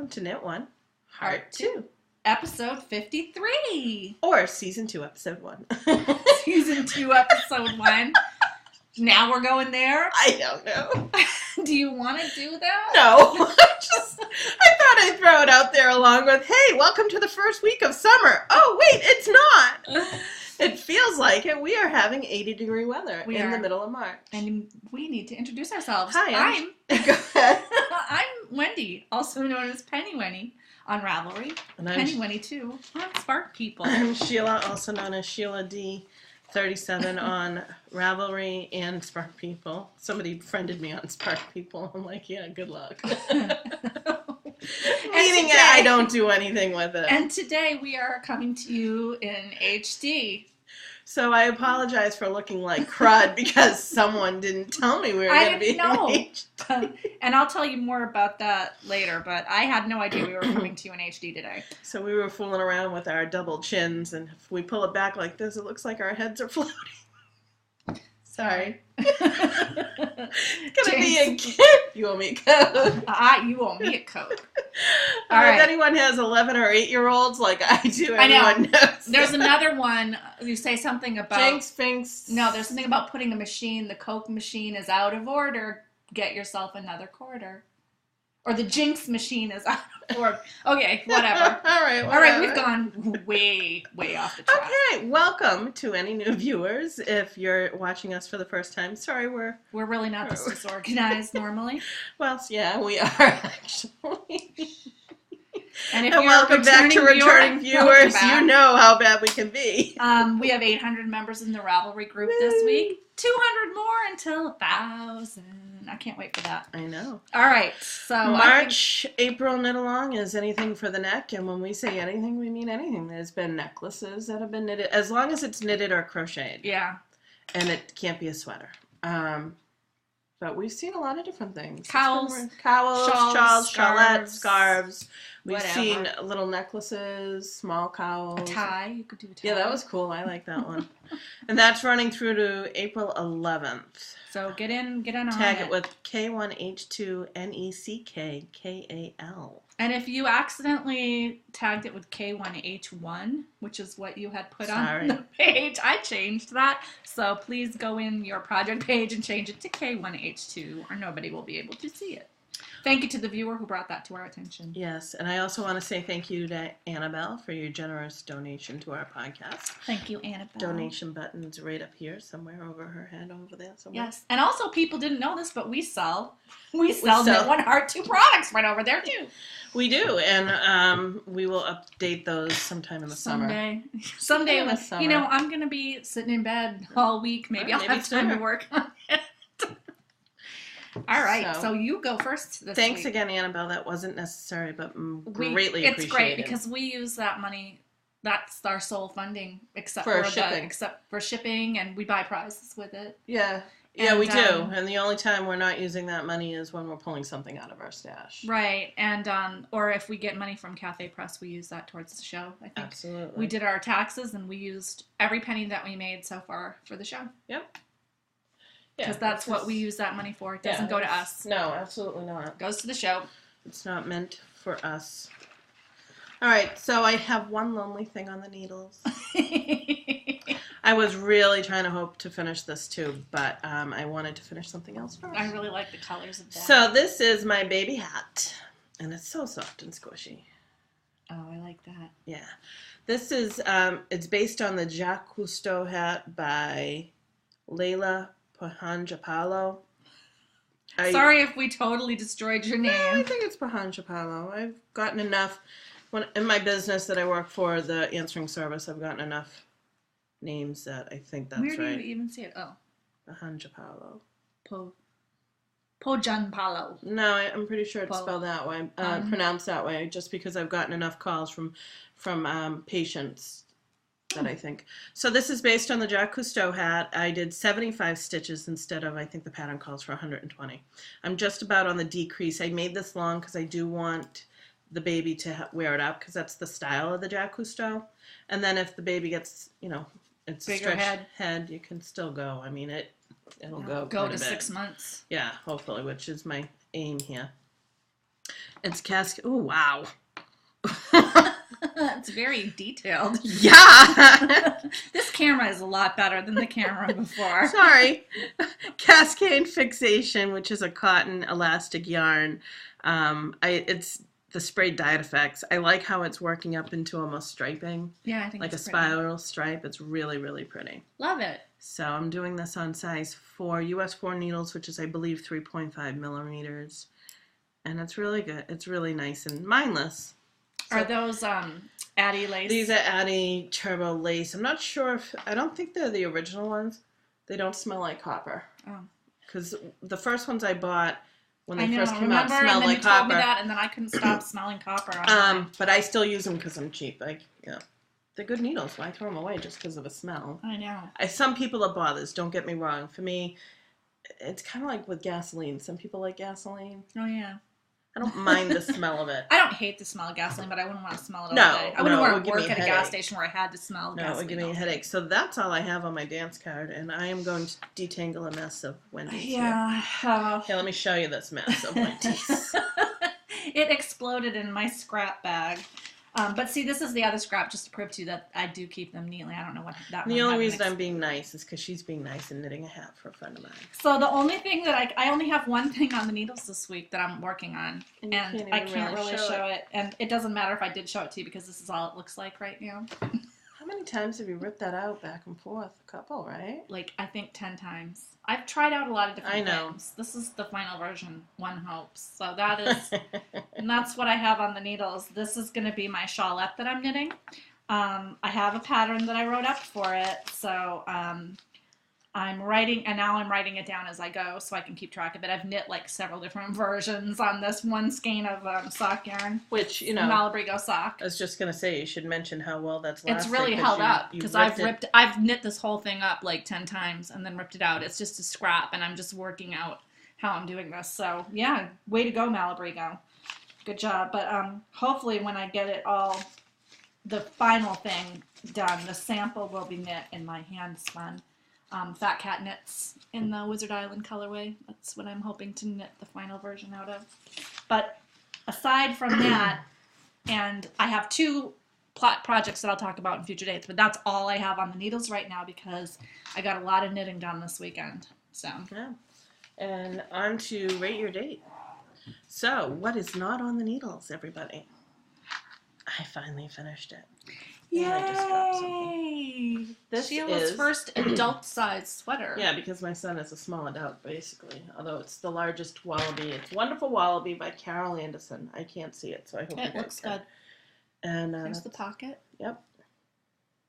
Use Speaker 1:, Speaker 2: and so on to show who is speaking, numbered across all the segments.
Speaker 1: welcome to Knit 1, Heart 2.
Speaker 2: Episode 53.
Speaker 1: Or Season 2, Episode 1.
Speaker 2: Season 2, Episode 1. Now we're going there?
Speaker 1: I don't know.
Speaker 2: Do you want to do that?
Speaker 1: No. I thought I'd throw it out there along with, hey, welcome to the first week of summer. Oh, wait, it's not. It feels like it. We are having 80-degree weather the middle of March.
Speaker 2: And we need to introduce ourselves.
Speaker 1: Hi, Go ahead.
Speaker 2: I'm Wendy, also known as Penny Wenny on Ravelry. And Penny Wenny, too, on Spark People.
Speaker 1: I'm Sheila, also known as Sheila D37 on Ravelry and Spark People. Somebody friended me on Spark People. I'm like, yeah, good luck. Meaning I don't do anything with it.
Speaker 2: And today we are coming to you in HD.
Speaker 1: So I apologize for looking like crud because someone didn't tell me we were going to be in HD.
Speaker 2: And I'll tell you more about that later, but I had no idea we were coming to you in HD today.
Speaker 1: So we were fooling around with our double chins, and if we pull it back like this, it looks like our heads are floating. Sorry. It's going to be a gift. You owe me a code.
Speaker 2: You owe me a code.
Speaker 1: All right. If anyone has 11 or 8-year-olds like I do, everyone knows.
Speaker 2: There's another one. You say something about...
Speaker 1: Jinx, Finks.
Speaker 2: No, there's something about putting the Coke machine is out of order. Get yourself another quarter. Or the Jinx machine is out of order. Okay, whatever.
Speaker 1: All
Speaker 2: right, we've gone way, way off the track.
Speaker 1: Okay, welcome to any new viewers. If you're watching us for the first time, sorry, we're
Speaker 2: really not this disorganized normally.
Speaker 1: Well, yeah, we are actually.
Speaker 2: And
Speaker 1: welcome back to returning viewers. You know how bad we can be.
Speaker 2: We have 800 members in the Ravelry group this week. 200 more until 1,000. I can't wait for that.
Speaker 1: I know.
Speaker 2: All right. So
Speaker 1: March, April knit along is anything for the neck. And when we say anything, we mean anything. There's been necklaces that have been knitted, as long as it's knitted or crocheted.
Speaker 2: Yeah.
Speaker 1: And it can't be a sweater. But we've seen a lot of different things.
Speaker 2: Cowls,
Speaker 1: shawls, shawlettes, scarves. We've
Speaker 2: whatever.
Speaker 1: seen little necklaces, small cowls.
Speaker 2: A tie. You could do a tie.
Speaker 1: Yeah, that was cool. I like that one. And that's running through to April 11th.
Speaker 2: So get on
Speaker 1: Tag it with K1H2NECKKAL.
Speaker 2: And if you accidentally tagged it with K1H1, which is what you had put on the page, I changed that. So please go in your project page and change it to K1H2, or nobody will be able to see it. Thank you to the viewer who brought that to our attention.
Speaker 1: Yes, and I also want to say thank you to Annabelle for your generous donation to our podcast.
Speaker 2: Thank you, Annabelle.
Speaker 1: Donation button's right up here somewhere, over her head, over there somewhere.
Speaker 2: Yes, and also people didn't know this, but we sell Knit 1 Heart 2 products right over there too.
Speaker 1: We do, and we will update those sometime in the summer.
Speaker 2: Someday in the summer. You know, I'm going to be sitting in bed all week. Maybe I'll have time to work on it. All right, so you go first this
Speaker 1: Thanks
Speaker 2: week.
Speaker 1: again, Annabelle. That wasn't necessary, but greatly appreciated.
Speaker 2: It's great because we use that money. That's our sole funding, except for shipping, and we buy prizes with it.
Speaker 1: Yeah. Yeah, we do. And the only time we're not using that money is when we're pulling something out of our stash.
Speaker 2: Right. And or if we get money from Cafe Press, we use that towards the show, I think.
Speaker 1: Absolutely.
Speaker 2: We did our taxes, and we used every penny that we made so far for the show.
Speaker 1: Yep.
Speaker 2: Because that's what we use that money for. It doesn't go to us.
Speaker 1: No, absolutely not.
Speaker 2: It goes to the show.
Speaker 1: It's not meant for us. All right, so I have one lonely thing on the needles. I was really trying to hope to finish this too, but I wanted to finish something else first.
Speaker 2: I really like the colors of that.
Speaker 1: So this is my baby hat, and it's so soft and squishy.
Speaker 2: Oh, I like that.
Speaker 1: Yeah. This is, it's based on the Jacques Cousteau hat by Leila Pahanjapalo.
Speaker 2: Sorry if we totally destroyed your name.
Speaker 1: No, I think it's Pahanjapalo. I've gotten enough, in my business that I work for, the answering service, I've gotten enough names that I think that's right.
Speaker 2: Where do you even see it? Oh.
Speaker 1: Pahanjapalo.
Speaker 2: Pojanpalo.
Speaker 1: No, I'm pretty sure it's spelled that way, pronounced that way, just because I've gotten enough calls from patients that I think. So this is based on the Jacques Cousteau hat. I did 75 stitches instead of, I think the pattern calls for 120. I'm just about on the decrease. I made this long because I do want the baby to wear it up because that's the style of the Jacques Cousteau. And then if the baby gets, it's
Speaker 2: bigger
Speaker 1: head, you can still go. I mean, it'll go
Speaker 2: to 6 months.
Speaker 1: Yeah, hopefully, which is my aim here. It's cascade. Oh, wow.
Speaker 2: It's very detailed.
Speaker 1: Yeah.
Speaker 2: This camera is a lot better than the camera before.
Speaker 1: Sorry. Cascade fixation, which is a cotton elastic yarn. It's the sprayed dyed effects. I like how it's working up into almost striping.
Speaker 2: Yeah, I think
Speaker 1: like
Speaker 2: it's
Speaker 1: a
Speaker 2: pretty.
Speaker 1: spiral stripe. It's really, really pretty.
Speaker 2: Love it.
Speaker 1: So I'm doing this on size 4, US 4 needles, which is, I believe, 3.5 millimeters. And it's really good. It's really nice and mindless. So,
Speaker 2: are those Addy lace?
Speaker 1: These are Addy Turbo lace. I'm not sure if, I don't think they're the original ones. They don't smell like copper.
Speaker 2: Oh.
Speaker 1: Because the first ones I bought when they first came
Speaker 2: Remember?
Speaker 1: out smelled
Speaker 2: and then
Speaker 1: like
Speaker 2: you told
Speaker 1: copper.
Speaker 2: me that, and then I couldn't stop smelling copper. On
Speaker 1: but I still use them because I'm cheap. Like, yeah, they're good needles. Why throw them away just because of a smell?
Speaker 2: I know.
Speaker 1: Some people are bothers. Don't get me wrong. For me, it's kind of like with gasoline. Some people like gasoline.
Speaker 2: Oh yeah.
Speaker 1: I don't mind the smell of it.
Speaker 2: I don't hate the smell of gasoline, but I wouldn't want to smell it all
Speaker 1: No,
Speaker 2: day. I wouldn't
Speaker 1: no, it
Speaker 2: want
Speaker 1: would
Speaker 2: to
Speaker 1: give me
Speaker 2: work
Speaker 1: a
Speaker 2: at a
Speaker 1: headache.
Speaker 2: gas station where I had to smell
Speaker 1: No,
Speaker 2: gasoline.
Speaker 1: it would give me a headache. So that's all I have on my dance card, and I am going to detangle a mess of Wendy's.
Speaker 2: Yeah.
Speaker 1: Here, let me show you this mess of Wendy's.
Speaker 2: It exploded in my scrap bag. But see, this is the other scrap, just to prove to you that I do keep them neatly. I don't know what that one
Speaker 1: The only
Speaker 2: had
Speaker 1: reason
Speaker 2: an
Speaker 1: I'm being nice is because she's being nice and knitting a hat for a friend of mine.
Speaker 2: So the only thing that I only have one thing on the needles this week that I'm working on,
Speaker 1: And you
Speaker 2: and I can't really show it. And it doesn't matter if I did show it to you because this is all it looks like right now.
Speaker 1: How many times have you ripped that out back and forth? A couple, right?
Speaker 2: Like, I think 10 times. I've tried out a lot of different
Speaker 1: I know.
Speaker 2: things. This is the final version, one hopes. So that is, and that's what I have on the needles. This is going to be my shawlette that I'm knitting. I have a pattern that I wrote up for it. So I'm writing, and now I'm writing it down as I go so I can keep track of it. I've knit like several different versions on this one skein of sock yarn.
Speaker 1: Which, you know,
Speaker 2: Malabrigo sock.
Speaker 1: I was just going to say, you should mention how well that's lasted.
Speaker 2: It's really held up because I've knit this whole thing up like 10 times and then ripped it out. It's just a scrap, and I'm just working out how I'm doing this. So yeah, way to go, Malabrigo. Good job. But hopefully when I get it all, the final thing done, the sample will be knit in my hand spun. Fat Cat knits in the Wizard Island colorway. That's what I'm hoping to knit the final version out of. But aside from that, and I have 2 projects that I'll talk about in future dates, but that's all I have on the needles right now because I got a lot of knitting done this weekend. So
Speaker 1: yeah. And on to rate your date. So, what is not on the needles, everybody? I finally finished it.
Speaker 2: Yay! This Sheila's first adult-sized sweater.
Speaker 1: Yeah, because my son is a small adult, basically. Although it's the largest wallaby. It's Wonderful Wallaby by Carol Anderson. I can't see it, so I hope
Speaker 2: it looks good.
Speaker 1: And
Speaker 2: here's the pocket.
Speaker 1: Yep.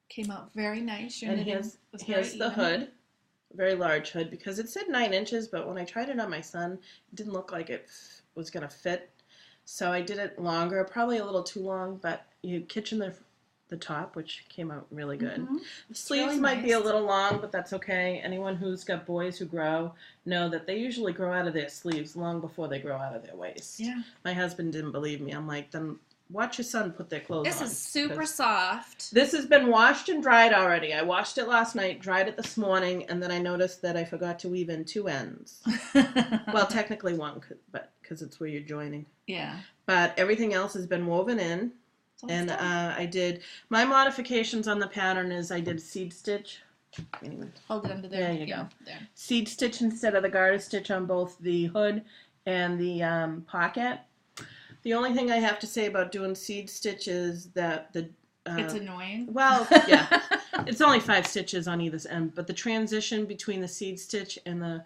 Speaker 2: Came out very nice.
Speaker 1: And here's the hood. Very large hood, because it said 9 inches, but when I tried it on my son, it didn't look like it was going to fit. So I did it longer, probably a little too long, but you kitchen the top, which came out really good. Mm-hmm. The sleeves really might be a little long, but that's okay. Anyone who's got boys who grow know that they usually grow out of their sleeves long before they grow out of their waist.
Speaker 2: Yeah.
Speaker 1: My husband didn't believe me. I'm like, then watch your son put their clothes on.
Speaker 2: This is super soft.
Speaker 1: This has been washed and dried already. I washed it last night, dried it this morning, and then I noticed that I forgot to weave in 2 ends. Well, technically 1, but because it's where you're joining.
Speaker 2: Yeah.
Speaker 1: But everything else has been woven in. And I did, my modifications on the pattern is I did seed stitch.
Speaker 2: Hold it under there.
Speaker 1: There you go. There. Seed stitch instead of the garter stitch on both the hood and the pocket. The only thing I have to say about doing seed stitch is that
Speaker 2: it's annoying.
Speaker 1: Well, yeah. It's only 5 stitches on either end, but the transition between the seed stitch and the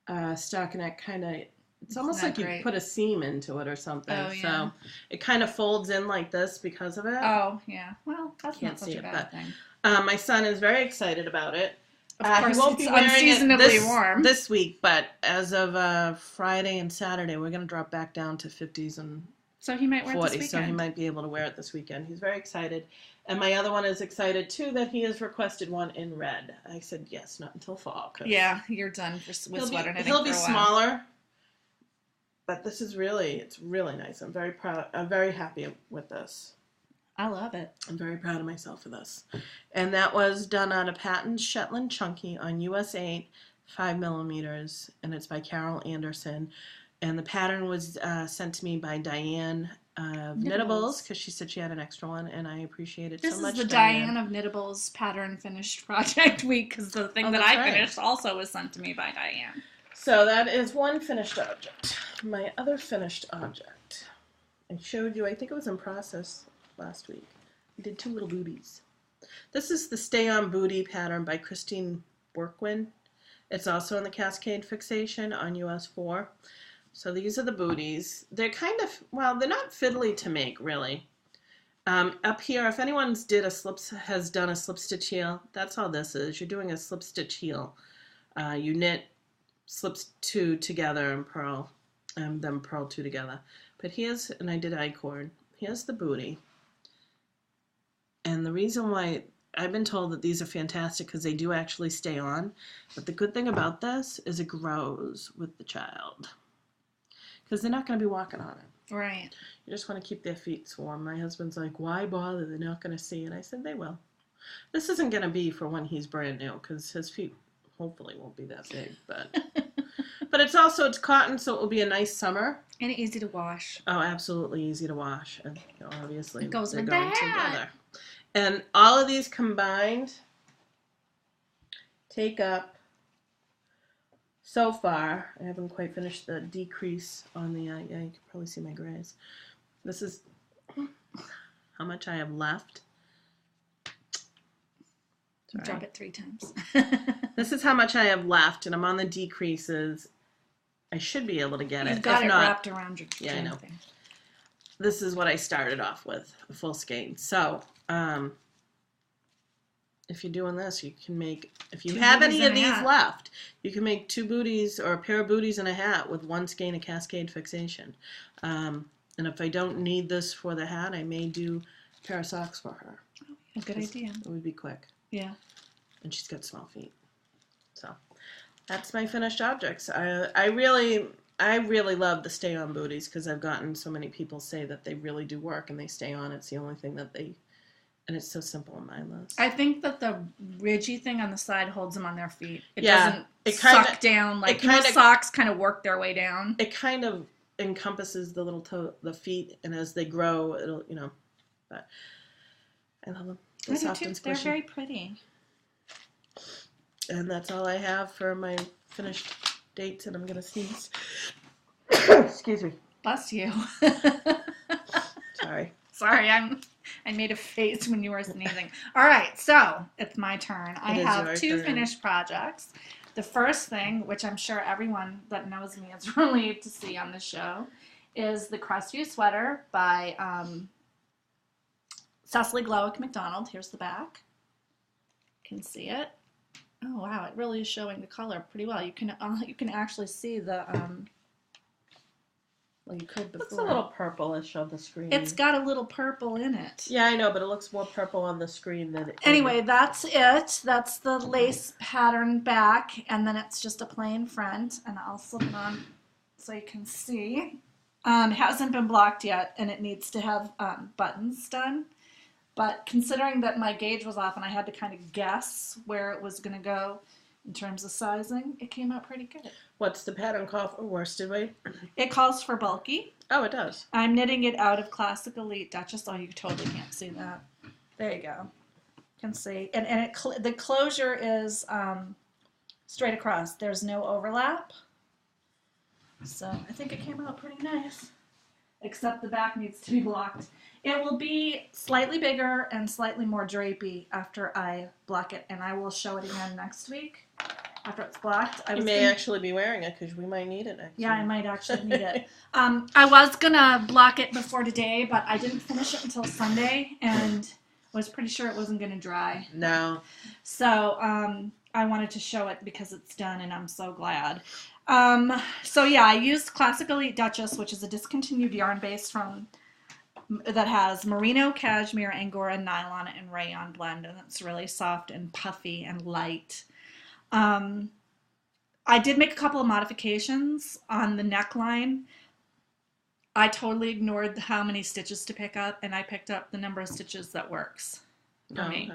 Speaker 1: stockinette kind of, it's almost like you put a seam into it or something. Oh, yeah. So it kind of folds in like this because of it.
Speaker 2: Oh, yeah. Well, that's not such a bad thing.
Speaker 1: My son is very excited about it.
Speaker 2: Of course,
Speaker 1: he won't
Speaker 2: it's
Speaker 1: be wearing
Speaker 2: unseasonably
Speaker 1: it
Speaker 2: warm
Speaker 1: this week, but as of Friday and Saturday, we're going to drop back down to 50s and
Speaker 2: so he might wear
Speaker 1: 40s,
Speaker 2: it this weekend.
Speaker 1: So he might be able to wear it this weekend. He's very excited. And my other one is excited, too, that he has requested one in red. I said, yes, not until fall.
Speaker 2: Yeah, you're done with sweater knitting.
Speaker 1: He'll be smaller, but this is it's really nice. I'm very proud. I'm very happy with this.
Speaker 2: I love it.
Speaker 1: I'm very proud of myself for this. And that was done on a patent Shetland Chunky on US 8, 5 millimeters, and it's by Carol Anderson. And the pattern was sent to me by Diane of Knittables, because she said she had an extra one, and I appreciate it so much.
Speaker 2: This is the Diane of Knittables pattern finished project week, because the thing that I finished also was sent to me by Diane.
Speaker 1: So that is one finished object. My other finished object, I showed you, I think it was in process last week. I did 2 little booties. This is the Stay On Booty pattern by Christine Borkwin. It's also in the Cascade Fixation on US 4. So these are the booties. They're kind of, well, they're not fiddly to make, really. Up here, if anyone's has done a slip stitch heel, that's all this is. You're doing a slip stitch heel. You knit, slips 2 together and purl, then purl 2 together. But here's, and I did I-cord, here's the booty. And the reason why I've been told that these are fantastic because they do actually stay on. But the good thing about this is it grows with the child. Because they're not going to be walking on it.
Speaker 2: Right.
Speaker 1: You just want to keep their feet warm. My husband's like, why bother? They're not going to see. And I said, they will. This isn't going to be for when he's brand new because his feet hopefully won't be that big. But it's also, it's cotton, so it will be a nice summer.
Speaker 2: And easy to wash.
Speaker 1: Oh, absolutely easy to wash. And obviously,
Speaker 2: it goes
Speaker 1: they're
Speaker 2: with
Speaker 1: going
Speaker 2: that.
Speaker 1: together. And all of these combined take up, so far, I haven't quite finished the decrease on the, yeah, you can probably see my grays. This is how much I have left. Sorry.
Speaker 2: Drop it 3 times.
Speaker 1: This is how much I have left, and I'm on the decreases. I should be able to get it.
Speaker 2: You've got it wrapped around your
Speaker 1: yeah, I know. Thing. This is what I started off with, a full skein. So, if you're doing this, you can make, if you have any of these left, you can make 2 booties or a pair of booties and a hat with 1 skein of Cascade Fixation. And if I don't need this for the hat, I may do a pair of socks for her.
Speaker 2: Oh, good idea.
Speaker 1: It would be quick.
Speaker 2: Yeah.
Speaker 1: And she's got small feet. So, that's my finished objects. I really love the Stay On booties because I've gotten so many people say that they really do work and they stay on. It's the only thing that they... And it's so simple and mindless.
Speaker 2: I think that the ridgy thing on the side holds them on their feet. It doesn't suck down like socks kind of work their way down.
Speaker 1: It kind of encompasses the little toe, the feet, and as they grow, it'll, you know. But I love them. They're soft and squishy.
Speaker 2: They're very pretty.
Speaker 1: And that's all I have for my finished dates, and I'm gonna sneeze. Excuse me.
Speaker 2: Bless you.
Speaker 1: Sorry.
Speaker 2: Sorry, I made a face when you were sneezing. All right, so it's my turn. I have 2 finished projects. The first thing, which I'm sure everyone that knows me is relieved to see on the show, is the Crestview Sweater by Cecily Glowick McDonald. Here's the back. You can see it. Oh wow, it really is showing the color pretty well. You can actually see the well, you could before.
Speaker 1: It looks a little purplish on the screen.
Speaker 2: It's got a little purple in it.
Speaker 1: Yeah, I know, but it looks more purple on the screen than it.
Speaker 2: Anyway, that's it. That's the lace pattern back, and then it's just a plain front, and I'll slip it on so you can see. It hasn't been blocked yet, and it needs to have buttons done. But considering that my gauge was off and I had to kind of guess where it was going to go in terms of sizing, it came out pretty good.
Speaker 1: What's the pattern call for worsted weight?
Speaker 2: It calls for bulky.
Speaker 1: Oh, it does.
Speaker 2: I'm knitting it out of Classic Elite Duchess. Oh, you totally can't see that. There you go. You can see. And the closure is straight across. There's no overlap. So I think it came out pretty nice. Except the back needs to be blocked. It will be slightly bigger and slightly more drapey after I block it, and I will show it again next week after it's blocked.
Speaker 1: You may actually be wearing it because we might need it next week.
Speaker 2: I might actually need it. I was going to block it before today, but I didn't finish it until Sunday, and was pretty sure it wasn't going to dry.
Speaker 1: No.
Speaker 2: So I wanted to show it because it's done, and I'm so glad. So yeah, I used Classic Elite Duchess, which is a discontinued yarn base that has merino, cashmere, angora, nylon, and rayon blend, and it's really soft and puffy and light. I did make a couple of modifications on the neckline. I totally ignored how many stitches to pick up, and I picked up the number of stitches that works for me.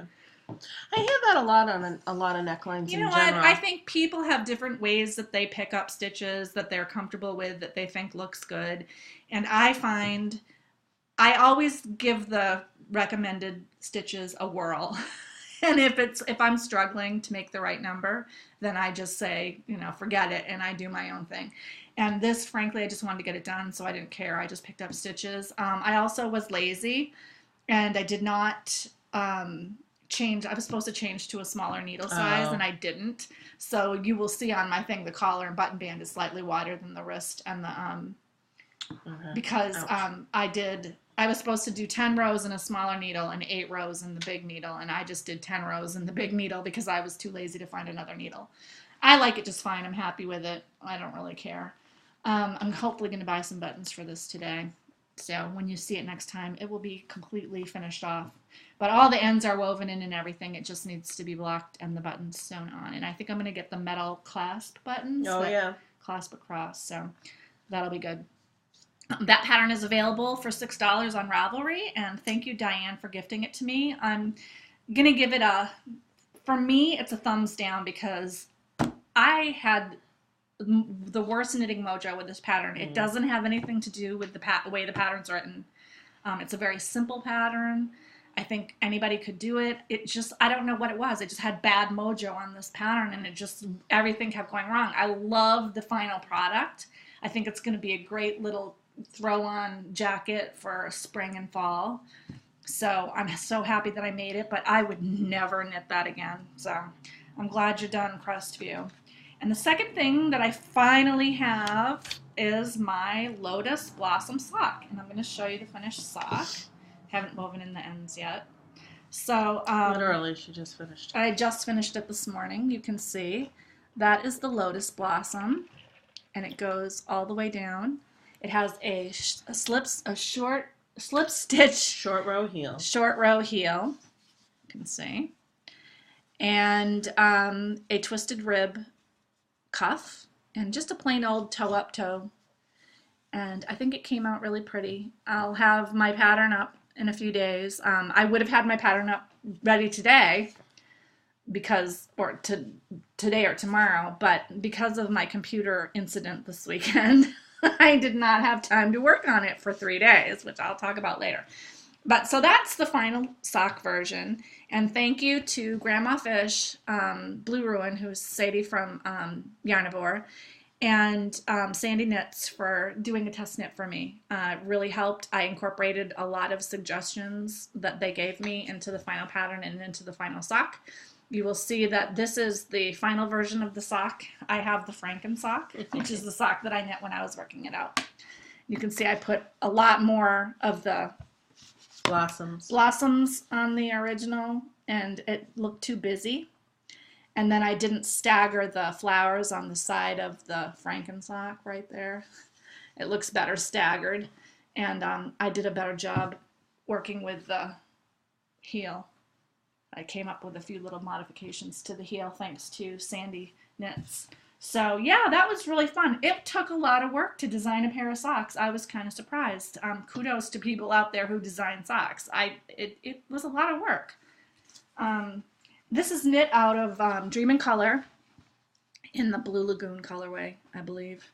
Speaker 1: I hear that a lot on a lot of necklines
Speaker 2: You know
Speaker 1: in
Speaker 2: what?
Speaker 1: general.
Speaker 2: I think people have different ways that they pick up stitches that they're comfortable with, that they think looks good. And I find I always give the recommended stitches a whirl. And if I'm struggling to make the right number, then I just say, forget it, and I do my own thing. And this, frankly, I just wanted to get it done, so I didn't care. I just picked up stitches. I also was lazy, and I did not change. I was supposed to change to a smaller needle size, and I didn't. So you will see on my thing, the collar and button band is slightly wider than the wrist and the because I was supposed to do 10 rows in a smaller needle and 8 rows in the big needle, and I just did 10 rows in the big needle because I was too lazy to find another needle. I like it just fine. I'm happy with it. I don't really care. I'm hopefully going to buy some buttons for this today. So when you see it next time, it will be completely finished off. But all the ends are woven in and everything. It just needs to be blocked and the buttons sewn on. And I think I'm going to get the metal clasp buttons.
Speaker 1: Oh, yeah.
Speaker 2: Clasp across. So that'll be good. That pattern is available for $6 on Ravelry, and thank you, Diane, for gifting it to me. I'm going to give it for me, it's a thumbs down because I had the worst knitting mojo with this pattern. It doesn't have anything to do with the way the pattern's written. It's a very simple pattern. I think anybody could do it. It just, I don't know what it was. It just had bad mojo on this pattern, and everything kept going wrong. I love the final product. I think it's going to be a great little throw-on jacket for spring and fall. So I'm so happy that I made it, but I would never knit that again. So I'm glad you're done, Crestview. And the second thing that I finally have is my Lotus Blossom sock. And I'm going to show you the finished sock. Haven't woven in the ends yet. So
Speaker 1: literally, she just finished.
Speaker 2: I just finished it this morning. You can see that is the Lotus Blossom, and it goes all the way down. It has a short slip stitch.
Speaker 1: Short row heel.
Speaker 2: Short row heel. You can see. And a twisted rib cuff. And just a plain old toe-up toe. And I think it came out really pretty. I'll have my pattern up in a few days. I would have had my pattern up ready today today or tomorrow, but because of my computer incident this weekend, I did not have time to work on it for 3 days, which I'll talk about later. But so that's the final sock version. And thank you to Grandma Fish, Blue Ruin, who's Sadie from Yarnivore, and Sandy Knits for doing a test knit for me. It really helped. I incorporated a lot of suggestions that they gave me into the final pattern and into the final sock. You will see that this is the final version of the sock. I have the Franken sock, which is the sock that I knit when I was working it out. You can see I put a lot more of the blossoms on the original, and it looked too busy. And then I didn't stagger the flowers on the side of the Franken sock right there. It looks better staggered. And I did a better job working with the heel. I came up with a few little modifications to the heel thanks to Sandy Knits. So yeah, that was really fun. It took a lot of work to design a pair of socks. I was kind of surprised. Kudos to people out there who design socks. It was a lot of work. This is knit out of Dream in Color in the Blue Lagoon colorway, I believe.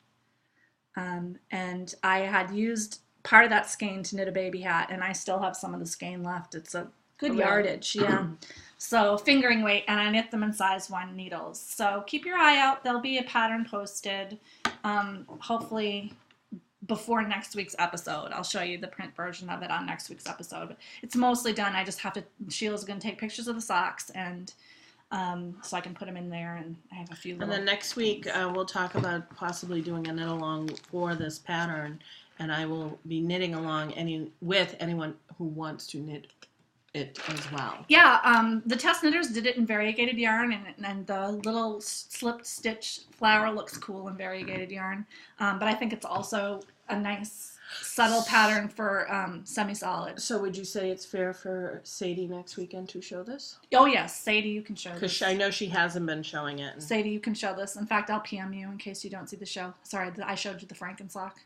Speaker 2: And I had used part of that skein to knit a baby hat, and I still have some of the skein left. It's a good yardage, yeah. So fingering weight, and I knit them in size 1 needles. So keep your eye out. There'll be a pattern posted, hopefully before next week's episode. I'll show you the print version of it on next week's episode. But it's mostly done. I just have to, Sheila's going to take pictures of the socks, and so I can put them in there, and I have a few little...
Speaker 1: And then next week we'll talk about possibly doing a knit along for this pattern, and I will be knitting along with anyone who wants to knit it as well.
Speaker 2: Yeah, the test knitters did it in variegated yarn, and the little slipped stitch flower looks cool in variegated yarn. But I think it's also a nice subtle pattern for semi-solid.
Speaker 1: So would you say it's fair for Sadie next weekend to show this?
Speaker 2: Oh yes, Sadie, you can show this.
Speaker 1: Because I know she hasn't been showing it.
Speaker 2: Sadie, you can show this. In fact, I'll PM you in case you don't see the show. Sorry, I showed you the Franken sock.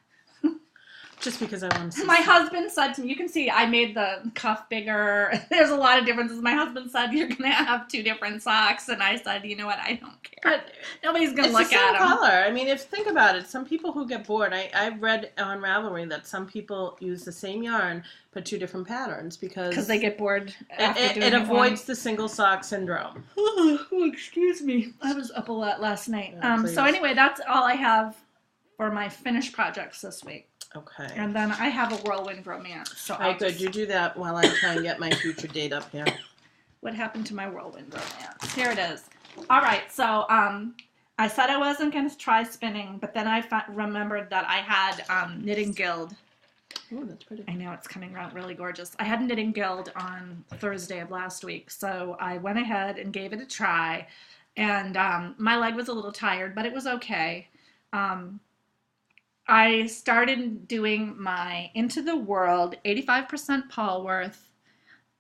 Speaker 1: Just because I want to see.
Speaker 2: My husband said to me, you can see I made the cuff bigger. There's a lot of differences. My husband said, you're going to have 2 different socks. And I said, you know what? I don't care.
Speaker 1: But
Speaker 2: nobody's going to look at them.
Speaker 1: It's the same color. I mean, think about it. Some people who get bored, I've read on Ravelry that some people use the same yarn but 2 different patterns because
Speaker 2: they get bored after
Speaker 1: it avoids the single sock syndrome.
Speaker 2: Oh, excuse me. I was up a lot last night.
Speaker 1: Oh,
Speaker 2: so anyway, that's all I have for my finished projects this week.
Speaker 1: Okay.
Speaker 2: And then I have a whirlwind romance. So
Speaker 1: all right, good. You do that while I try and get my future date up here.
Speaker 2: What happened to my whirlwind romance? Here it is. All right, so I said I wasn't going to try spinning, but then I remembered that I had Knitting Guild.
Speaker 1: Oh, that's pretty.
Speaker 2: I know, it's coming out really gorgeous. I had Knitting Guild on Thursday of last week, so I went ahead and gave it a try. And my leg was a little tired, but it was okay. I started doing my Into the World 85% Polworth,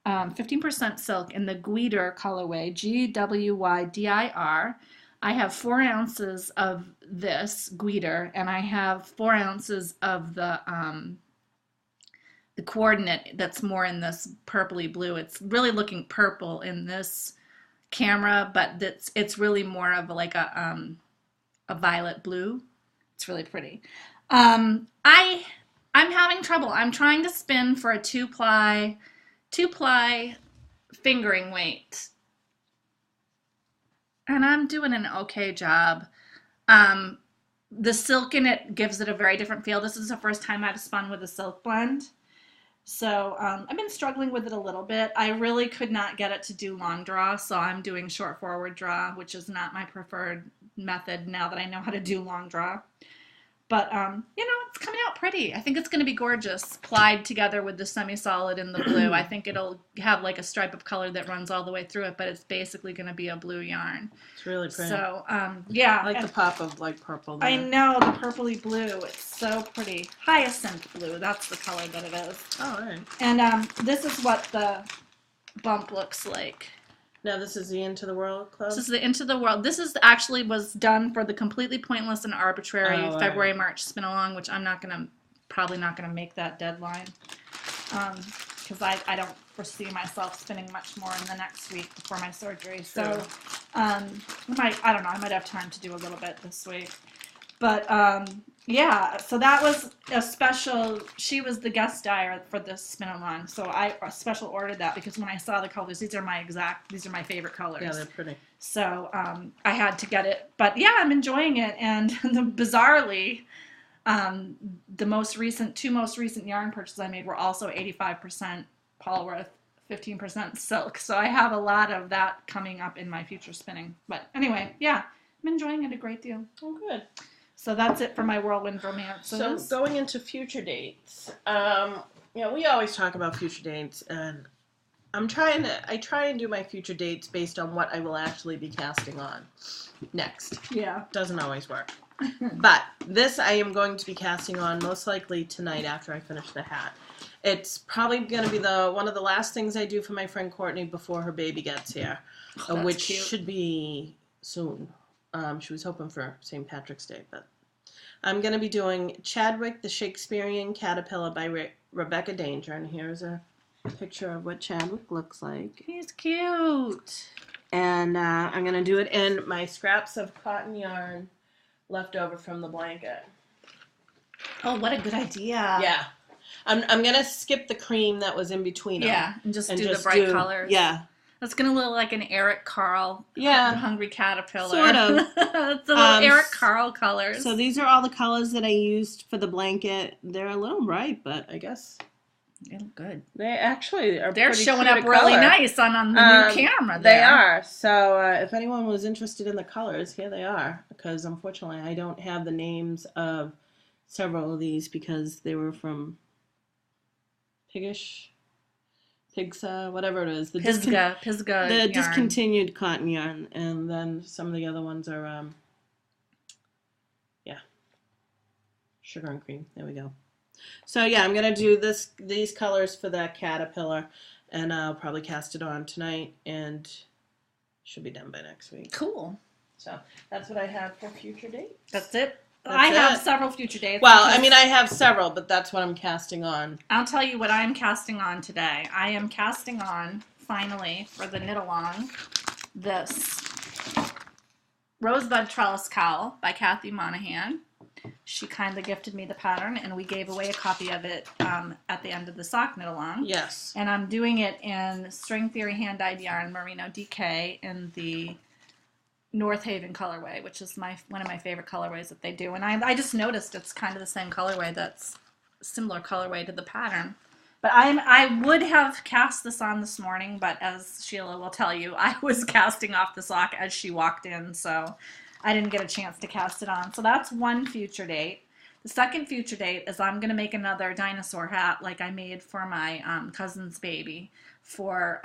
Speaker 2: 15% silk in the Gwydir colorway, Gwydir. I have 4 ounces of this Gwydir, and I have 4 ounces of the coordinate that's more in this purpley blue. It's really looking purple in this camera, but it's really more of like a violet blue. It's really pretty. I'm having trouble. I'm trying to spin for a two ply fingering weight, and I'm doing an okay job. The silk in it gives it a very different feel. This is the first time I've spun with a silk blend, so I've been struggling with it a little bit. I really could not get it to do long draw, so I'm doing short forward draw, which is not my preferred method now that I know how to do long draw. But, it's coming out pretty. I think it's going to be gorgeous, plied together with the semi-solid in the blue. I think it'll have like a stripe of color that runs all the way through it, but it's basically going to be a blue yarn.
Speaker 1: It's really pretty.
Speaker 2: So, yeah.
Speaker 1: I like the pop of like purple there.
Speaker 2: I know, the purpley blue. It's so pretty. Hyacinth blue, that's the color that it is.
Speaker 1: Oh, all right.
Speaker 2: And this is what the bump looks like.
Speaker 1: Now this is the Into the World Club?
Speaker 2: This is the Into the World. This is actually was done for the Completely Pointless and Arbitrary February-March spin-along, which I'm probably not going to make that deadline. Because I don't foresee myself spinning much more in the next week before my surgery. So, I don't know, I might have time to do a little bit this week. But, yeah, so that was a special, she was the guest dyer for this spin-along, so I special ordered that because when I saw the colors, these are my favorite colors.
Speaker 1: Yeah, they're pretty.
Speaker 2: So I had to get it, but yeah, I'm enjoying it, and bizarrely, the two most recent yarn purchases I made were also 85% Polworth, 15% silk, so I have a lot of that coming up in my future spinning. But anyway, yeah, I'm enjoying it a great deal.
Speaker 1: Oh, good.
Speaker 2: So that's it for my whirlwind romance.
Speaker 1: So going into future dates, we always talk about future dates, and I try and do my future dates based on what I will actually be casting on next.
Speaker 2: Yeah.
Speaker 1: Doesn't always work. But this I am going to be casting on most likely tonight after I finish the hat. It's probably going to be one of the last things I do for my friend Courtney before her baby gets here, which should be soon. She was hoping for St. Patrick's Day, but I'm going to be doing Chadwick the Shakespearean Caterpillar by Rebecca Danger, and here's a picture of what Chadwick looks like.
Speaker 2: He's cute.
Speaker 1: And I'm going to do it in my scraps of cotton yarn left over from the blanket.
Speaker 2: Oh, what a good idea.
Speaker 1: Yeah. I'm going to skip the cream that was in between them.
Speaker 2: Yeah, and just do the bright colors.
Speaker 1: Yeah.
Speaker 2: That's going to look like an Eric Carle Hungry Caterpillar.
Speaker 1: Sort of.
Speaker 2: It's a little Eric Carle colors.
Speaker 1: So these are all the colors that I used for the blanket. They're a little bright, but I guess
Speaker 2: they look good.
Speaker 1: They actually are
Speaker 2: They're showing up really nice on the new camera there.
Speaker 1: They are. So if anyone was interested in the colors, here they are. Because unfortunately I don't have the names of several of these because they were from Pigsa, whatever it is.
Speaker 2: Pisgah
Speaker 1: the
Speaker 2: yarn.
Speaker 1: Discontinued cotton yarn. And then some of the other ones are, sugar and cream. There we go. So yeah, I'm going to do these colors for that caterpillar, and I'll probably cast it on tonight, and should be done by next week.
Speaker 2: Cool.
Speaker 1: So that's what I have for future dates.
Speaker 2: That's it. I have several future dates.
Speaker 1: Well, I mean, I have several, but that's what I'm casting on.
Speaker 2: I'll tell you what I'm casting on today. I am casting on, finally, for the knit-along, this Rosebud Trellis Cowl by Kathy Monahan. She kindly gifted me the pattern, and we gave away a copy of it at the end of the sock knit-along.
Speaker 1: Yes.
Speaker 2: And I'm doing it in String Theory hand-dyed yarn Merino DK in the North Haven colorway, which is one of my favorite colorways that they do. And I just noticed it's kind of the same colorway, that's similar colorway to the pattern. But I would have cast this on this morning, but as Sheila will tell you, I was casting off the sock as she walked in, so I didn't get a chance to cast it on. So that's one future date. The second future date is I'm going to make another dinosaur hat like I made for my cousin's baby, for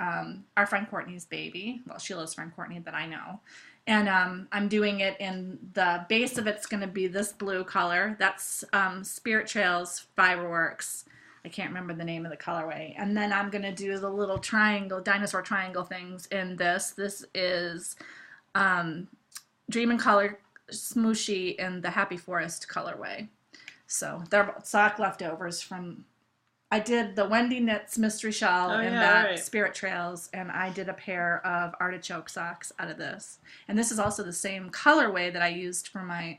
Speaker 2: our friend Courtney's baby. Well, Sheila's friend Courtney that I know. And I'm doing it in the base of it's going to be this blue color. That's Spirit Trails Fiberworks. I can't remember the name of the colorway. And then I'm going to do the little triangle, dinosaur triangle things in this. This is Dream and Color Smooshy in the Happy Forest colorway. So they're sock leftovers from... I did the Wendy Knits Mystery Shawl Spirit Trails, and I did a pair of artichoke socks out of this. And this is also the same colorway that I used for my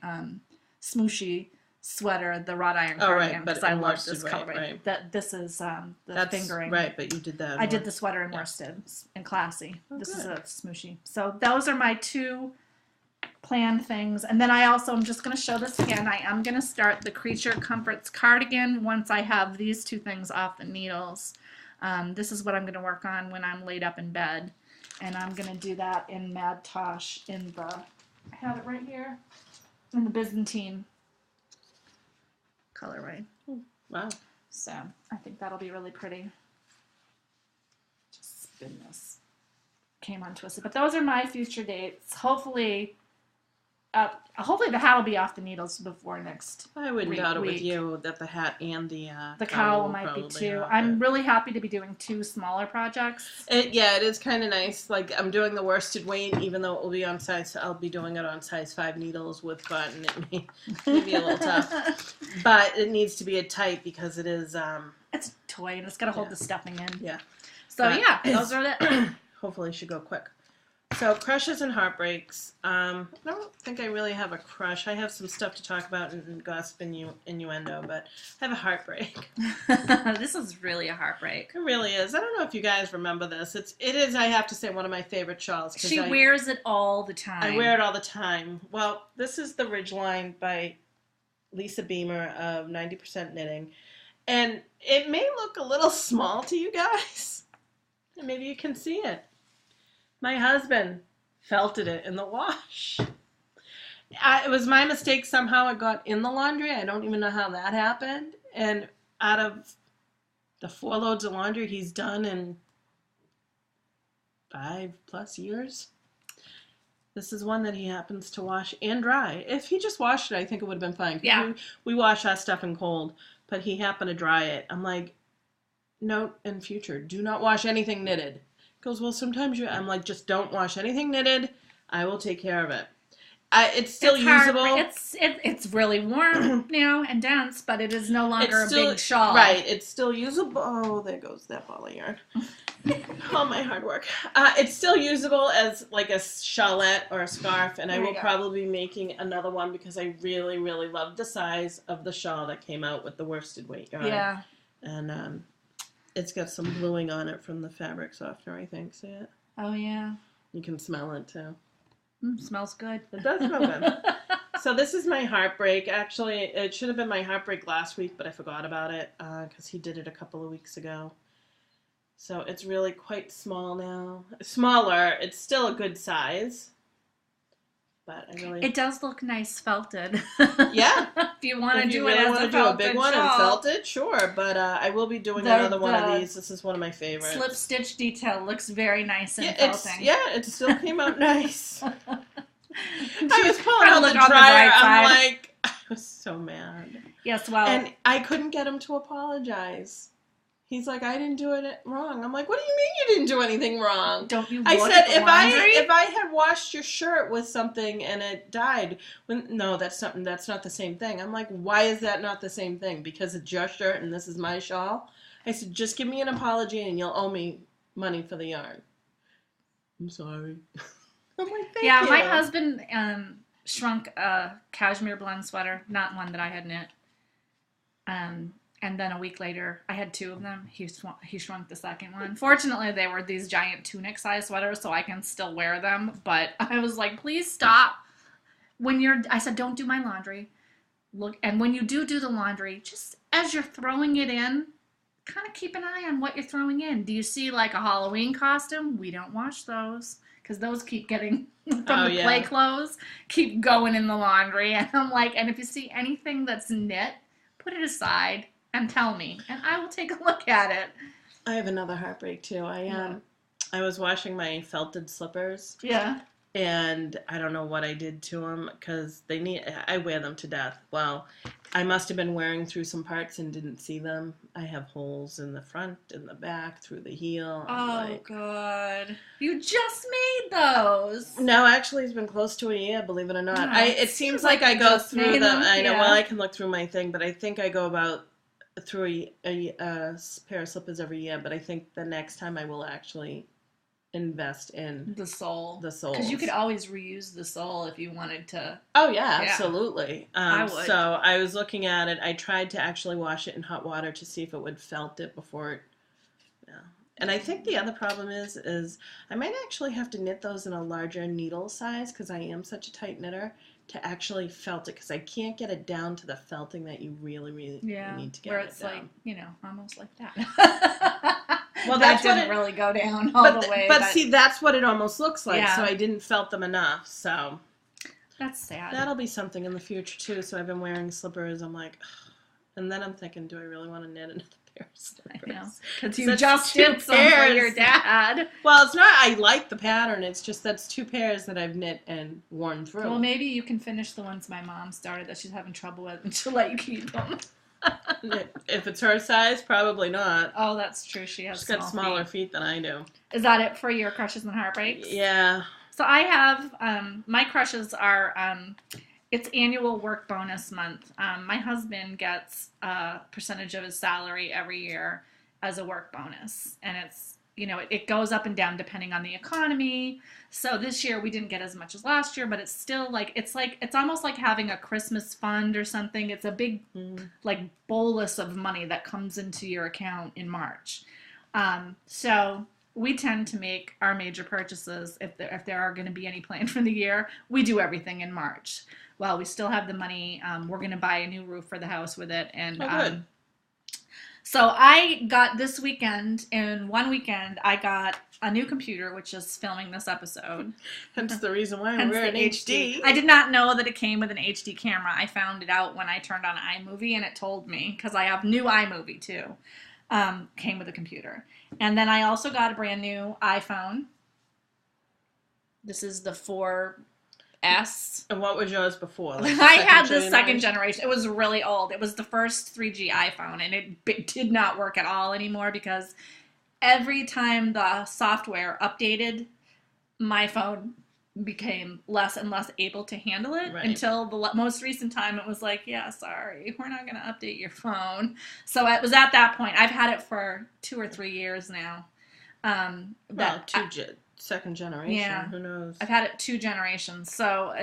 Speaker 2: Smooshy sweater, the wrought iron cardigan, because I love this colorway. Right. This is the fingering.
Speaker 1: Right, but you did that.
Speaker 2: I did the sweater in worsted and classy. Oh, this is a Smooshy. So those are my two planned things. And then I'm just going to show this again. I am going to start the Creature Comforts cardigan once I have these two things off the needles. This is what I'm going to work on when I'm laid up in bed. And I'm going to do that in Mad Tosh in the, I have it right here, in the Byzantine colorway.
Speaker 1: Wow.
Speaker 2: So I think that'll be really pretty. Just spin this. Came untwisted. But those are my future dates. Hopefully the hat will be off the needles before next
Speaker 1: I wouldn't doubt it with you that the hat and the
Speaker 2: cowl might be too. I'm really happy to be doing two smaller projects.
Speaker 1: It is kind of nice. Like, I'm doing the worsted weight, even though it will be on size. I'll be doing it on size 5 needles with cotton. It may be a little tough, but it needs to be a tight because it is.
Speaker 2: It's a toy and it's got to hold the stuffing in.
Speaker 1: Yeah.
Speaker 2: So those are it.
Speaker 1: Hopefully, it should go quick. So, crushes and heartbreaks. I don't think I really have a crush. I have some stuff to talk about in gossip and innuendo, but I have a heartbreak.
Speaker 2: This is really a heartbreak.
Speaker 1: It really is. I don't know if you guys remember this. It is, I have to say, one of my favorite shawls.
Speaker 2: She wears it all the time.
Speaker 1: I wear it all the time. Well, this is the Ridgeline by Lisa Beamer of 90% Knitting. And it may look a little small to you guys. And maybe you can see it. My husband felted it in the wash. It was my mistake. Somehow it got in the laundry. I don't even know how that happened. And out of the 4 loads of laundry he's done in 5+ years, this is one that he happens to wash and dry. If he just washed it, I think it would have been fine.
Speaker 2: Yeah.
Speaker 1: We wash our stuff in cold, but he happened to dry it. I'm like, note in future, do not wash anything knitted. Goes, well, sometimes I'm like, just don't wash anything knitted. I will take care of it. It's still usable.
Speaker 2: It's really warm now and dense, but it is no longer a big shawl.
Speaker 1: Right. It's still usable. Oh, there goes that ball of yarn. All my hard work. It's still usable as like a shawlette or a scarf, and I will probably be making another one because I really, really love the size of the shawl that came out with the worsted weight yarn.
Speaker 2: Yeah.
Speaker 1: And it's got some bluing on it from the fabric softener, I think. See it?
Speaker 2: Oh, yeah.
Speaker 1: You can smell it, too.
Speaker 2: Smells good.
Speaker 1: It does smell good. So this is my heartbreak. Actually, it should have been my heartbreak last week, but I forgot about it because he did it a couple of weeks ago. So it's really quite small now. Smaller. It's still a good size. But it
Speaker 2: does look nice felted.
Speaker 1: Yeah.
Speaker 2: If you want to do
Speaker 1: really
Speaker 2: it as
Speaker 1: want to do a big one and felt it, sure. But I will be doing another one of these. This is one of my favorites.
Speaker 2: Slip stitch detail looks very nice in felting.
Speaker 1: It still came out nice. I was pulling out the
Speaker 2: on
Speaker 1: dryer.
Speaker 2: The
Speaker 1: I'm like, I was so mad.
Speaker 2: Yes, well.
Speaker 1: And I couldn't get him to apologize. He's like, I didn't do it wrong. I'm like, what do you mean you didn't do anything wrong?
Speaker 2: Don't you?
Speaker 1: I said,
Speaker 2: if
Speaker 1: I had washed your shirt with something and it died, no, that's not the same thing. I'm like, why is that not the same thing? Because it's your shirt and this is my shawl. I said, just give me an apology and you'll owe me money for the yarn. I'm sorry. I'm like, thank you.
Speaker 2: My husband shrunk a cashmere blend sweater, not one that I had knit. And then a week later, I had 2 of them. He shrunk the second one. Fortunately, they were these giant tunic size sweaters, so I can still wear them. But I was like, please stop. I said, don't do my laundry. Look, and when you do the laundry, just as you're throwing it in, kind of keep an eye on what you're throwing in. Do you see like a Halloween costume? We don't wash those because those keep getting from the play clothes, keep going in the laundry. And I'm like, and if you see anything that's knit, put it aside and tell me, and I will take a look at it.
Speaker 1: I have another heartbreak too. I was washing my felted slippers.
Speaker 2: Yeah.
Speaker 1: And I don't know what I did to them because I wear them to death. Well, I must have been wearing through some parts and didn't see them. I have holes in the front, in the back, through the heel.
Speaker 2: God. You just made those.
Speaker 1: No, actually, it's been close to a year, believe it or not. It seems like I go through them. I know, well, I can look through my thing, but I think I go about through a pair of slippers every year, but I think the next time I will actually invest in
Speaker 2: the sole.
Speaker 1: Because
Speaker 2: you could always reuse the sole if you wanted to.
Speaker 1: Oh yeah, absolutely.
Speaker 2: I would.
Speaker 1: So I was looking at it. I tried to actually wash it in hot water to see if it would felt it before it. Yeah. And I think the other problem is I might actually have to knit those in a larger needle size because I am such a tight knitter to actually felt it because I can't get it down to the felting that you really need to get it down.
Speaker 2: Where it's like, almost like that. Well, that didn't really go down all the way.
Speaker 1: But see, that's what it almost looks like. Yeah. So I didn't felt them enough. So
Speaker 2: that's sad.
Speaker 1: That'll be something in the future too. So I've been wearing slippers. I'm like, ugh. And then I'm thinking, do I really want to knit another pair of slippers?
Speaker 2: I know, because you just did some for your dad.
Speaker 1: Well, it's not. I like the pattern. It's just that's 2 pairs that I've knit and worn through.
Speaker 2: Well, maybe you can finish the ones my mom started that she's having trouble with, and she'll let you keep them.
Speaker 1: If it's her size, probably not.
Speaker 2: Oh, that's true. She's
Speaker 1: got smaller feet than I do.
Speaker 2: Is that it for your crushes and heartbreaks?
Speaker 1: Yeah.
Speaker 2: So I have my crushes are it's annual work bonus month. My husband gets a percentage of his salary every year as a work bonus, and it's it goes up and down depending on the economy. So this year we didn't get as much as last year, but it's still it's almost like having a Christmas fund or something. It's a big like bolus of money that comes into your account in March. So we tend to make our major purchases if there are going to be any planned for the year. We do everything in March. Well, we still have the money. We're going to buy a new roof for the house with it, and
Speaker 1: good.
Speaker 2: So I got this weekend, in one weekend, I got a new computer, which is filming this episode.
Speaker 1: Hence the reason why we're in HD.
Speaker 2: I did not know that it came with an HD camera. I found it out when I turned on iMovie, and it told me, because I have new iMovie too. Came with a computer. And then I also got a brand new iPhone. This is the 4S.
Speaker 1: And what was yours before?
Speaker 2: I had the second generation. It was really old. It was the first 3G iPhone, and it did not work at all anymore because every time the software updated, my phone became less and less able to handle it until the most recent time it was like, yeah, sorry, we're not going to update your phone. So it was at that point. I've had it for 2 or 3 years now.
Speaker 1: Second generation. Yeah. Who knows?
Speaker 2: I've had it 2 generations. So,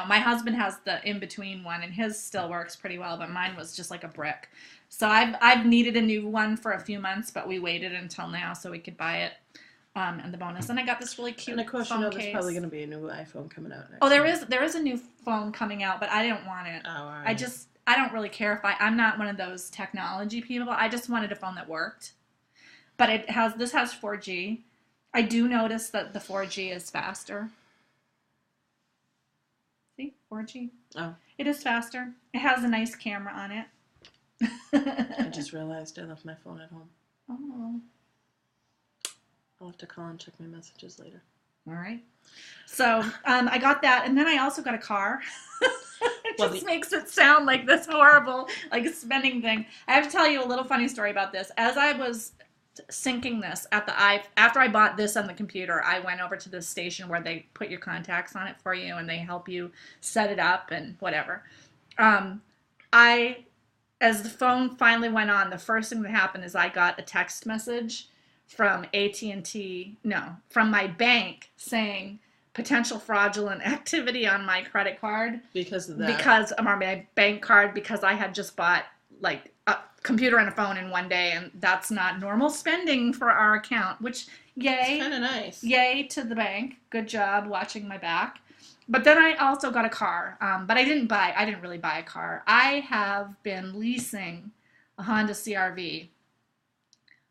Speaker 2: my husband has the in-between one, and his still works pretty well, but mine was just like a brick. So I've needed a new one for a few months, but we waited until now so we could buy it. And the bonus. And I got this really cute phone case. And of course,
Speaker 1: there's probably going to be a new iPhone coming out next
Speaker 2: year. There is a new phone coming out, but I didn't want it.
Speaker 1: Oh, all right.
Speaker 2: I don't really care I'm not one of those technology people. I just wanted a phone that worked. But this has 4G. I do notice that the 4G is faster. See? 4G.
Speaker 1: Oh.
Speaker 2: It is faster. It has a nice camera on it.
Speaker 1: I just realized I left my phone at home.
Speaker 2: Oh.
Speaker 1: I'll have to call and check my messages later.
Speaker 2: All right. So I got that, and then I also got a car. It just makes it sound like this horrible, like, spending thing. I have to tell you a little funny story about this. As I was syncing this after I bought this on the computer, I went over to the station where they put your contacts on it for you and they help you set it up and whatever. As the phone finally went on, the first thing that happened is I got a text message from from my bank saying potential fraudulent activity on my credit card.
Speaker 1: Because of that.
Speaker 2: Because of my bank card, because I had just bought like a computer and a phone in one day, and that's not normal spending for our account, which yay.
Speaker 1: It's kind of nice.
Speaker 2: Yay to the bank. Good job watching my back. But then I also got a car, but I didn't really buy a car. I have been leasing a Honda CR-V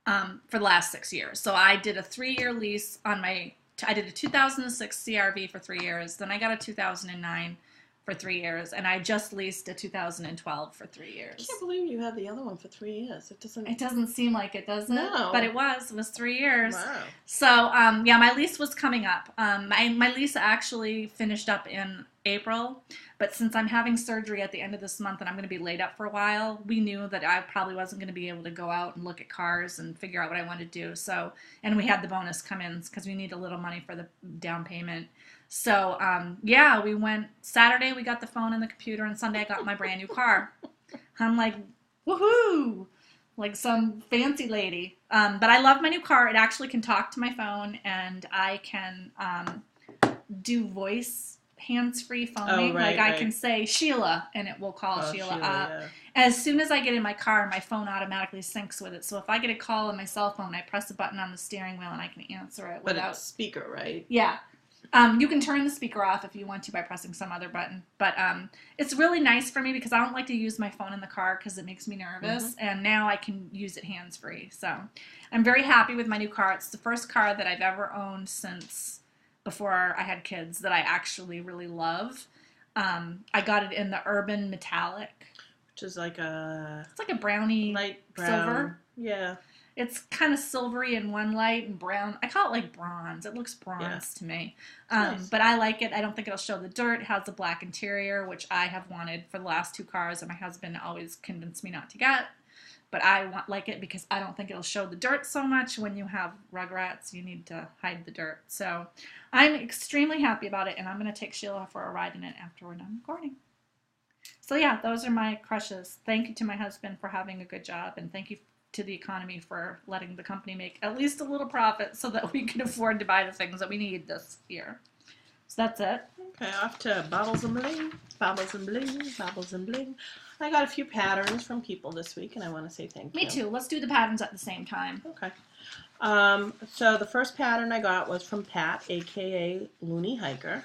Speaker 2: for the last 6 years. So I did a 3-year lease I did a 2006 CR-V for 3 years. Then I got a 2009 for 3 years, and I just leased a 2012 for 3 years.
Speaker 1: I can't believe you had the other one for 3 years. It
Speaker 2: doesn't seem like it, does it?
Speaker 1: No.
Speaker 2: But it was 3 years.
Speaker 1: Wow.
Speaker 2: So, yeah, my lease was coming up. My lease actually finished up in April, but since I'm having surgery at the end of this month and I'm going to be laid up for a while, we knew that I probably wasn't going to be able to go out and look at cars and figure out what I wanted to do. So, and we had the bonus come in because we need a little money for the down payment. So, yeah, we went Saturday, we got the phone and the computer, and Sunday I got my brand new car. I'm like, woohoo, like some fancy lady. But I love my new car. It actually can talk to my phone, and I can do voice hands-free phoning.
Speaker 1: Right,
Speaker 2: I can say Sheila, and it will call Sheila up.
Speaker 1: Yeah.
Speaker 2: As soon as I get in my car, my phone automatically syncs with it. So if I get a call on my cell phone, I press a button on the steering wheel, and I can answer it without...
Speaker 1: But it's speaker, right?
Speaker 2: Yeah. You can turn the speaker off if you want to by pressing some other button. But it's really nice for me because I don't like to use my phone in the car because it makes me nervous. Mm-hmm. And now I can use it hands-free. So I'm very happy with my new car. It's the first car that I've ever owned since before I had kids that I actually really love. I got it in the Urban Metallic.
Speaker 1: Which is like a...
Speaker 2: It's like a brownie
Speaker 1: light brown.
Speaker 2: Silver.
Speaker 1: Yeah.
Speaker 2: It's kind of silvery in one light and brown. I call it like bronze. It looks bronze to me.
Speaker 1: Nice.
Speaker 2: But I like it. I don't think it'll show the dirt. It has a black interior, which I have wanted for the last 2 cars, and my husband always convinced me not to get. But I like it because I don't think it'll show the dirt so much. When you have Rugrats, you need to hide the dirt. So I'm extremely happy about it, and I'm going to take Sheila for a ride in it after we're done recording. So yeah, those are my crushes. Thank you to my husband for having a good job, and thank you to the economy for letting the company make at least a little profit so that we can afford to buy the things that we need this year. So that's it.
Speaker 1: Okay, off to Baubles and Bling. Baubles and Bling. Baubles and Bling. I got a few patterns from people this week, and I want to say thank you.
Speaker 2: Me too. Let's do the patterns at the same time.
Speaker 1: Okay. So the first pattern I got was from Pat, a.k.a. Looney Hiker.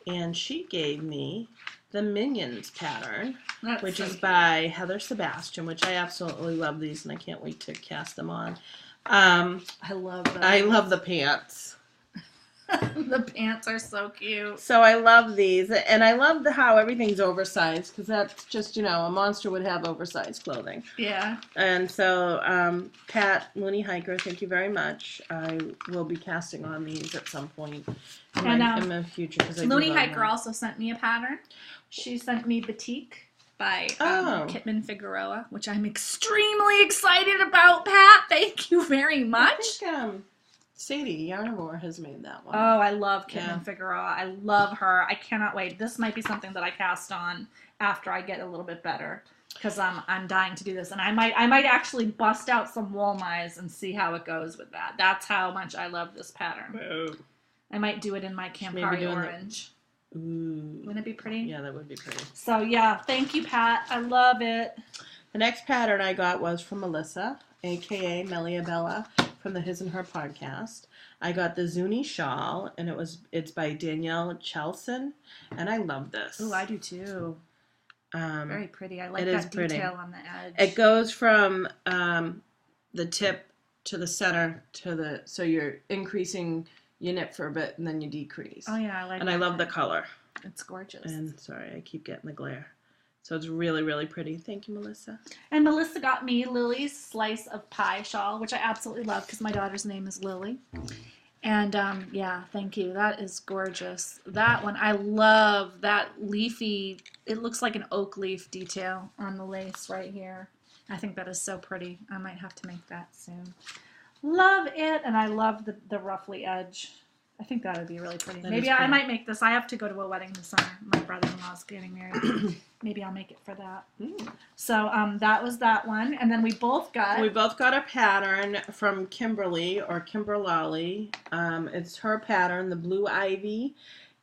Speaker 1: And she gave me the Minions pattern, which is by Heather Sebastian, which I absolutely love these, and I can't wait to cast them on.
Speaker 2: I love them.
Speaker 1: I love the pants.
Speaker 2: The pants are so cute.
Speaker 1: So I love these, and I love how everything's oversized, because that's just, a monster would have oversized clothing.
Speaker 2: Yeah.
Speaker 1: And so, Pat, Looney Hiker, thank you very much. I will be casting on these at some point in the future.
Speaker 2: Looney Hiker also sent me a pattern. She sent me Batik by Kitman Figueroa, which I'm extremely excited about, Pat. Thank you very much.
Speaker 1: I think, Sadie Yarnivore has made that one.
Speaker 2: Oh, I love Kitman Figueroa. I love her. I cannot wait. This might be something that I cast on after I get a little bit better, because I'm dying to do this, and I might actually bust out some Woolmeis and see how it goes with that. That's how much I love this pattern.
Speaker 1: Oh.
Speaker 2: I might do it in my Campari orange.
Speaker 1: Ooh.
Speaker 2: Wouldn't it be pretty?
Speaker 1: Yeah, that would be pretty.
Speaker 2: So yeah, thank you, Pat. I love it.
Speaker 1: The next pattern I got was from Melissa, a.k.a. Melia Bella, from the His and Her podcast. I got the Zuni shawl, and it's by Danielle Chelson, and I love this.
Speaker 2: Ooh, I do too. Very pretty. I like that detail on the edge.
Speaker 1: It goes from the tip to the center so you're increasing your knit for a bit, and then you decrease.
Speaker 2: Oh yeah, I like.
Speaker 1: And I love the color.
Speaker 2: It's gorgeous.
Speaker 1: And sorry, I keep getting the glare. So it's really, really pretty. Thank you, Melissa.
Speaker 2: And Melissa got me Lily's Slice of Pie shawl, which I absolutely love because my daughter's name is Lily. And yeah, thank you. That is gorgeous. That one, I love that leafy, it looks like an oak leaf detail on the lace right here. I think that is so pretty. I might have to make that soon. Love it. And I love the ruffly edge. I think that would be really pretty. Maybe I might make this. I have to go to a wedding this summer. My brother-in-law's getting married. Maybe I'll make it for that. So that was that one. And then we both got
Speaker 1: a pattern from Kimberly or Kimberlolly. It's her pattern, the Blue Ivy.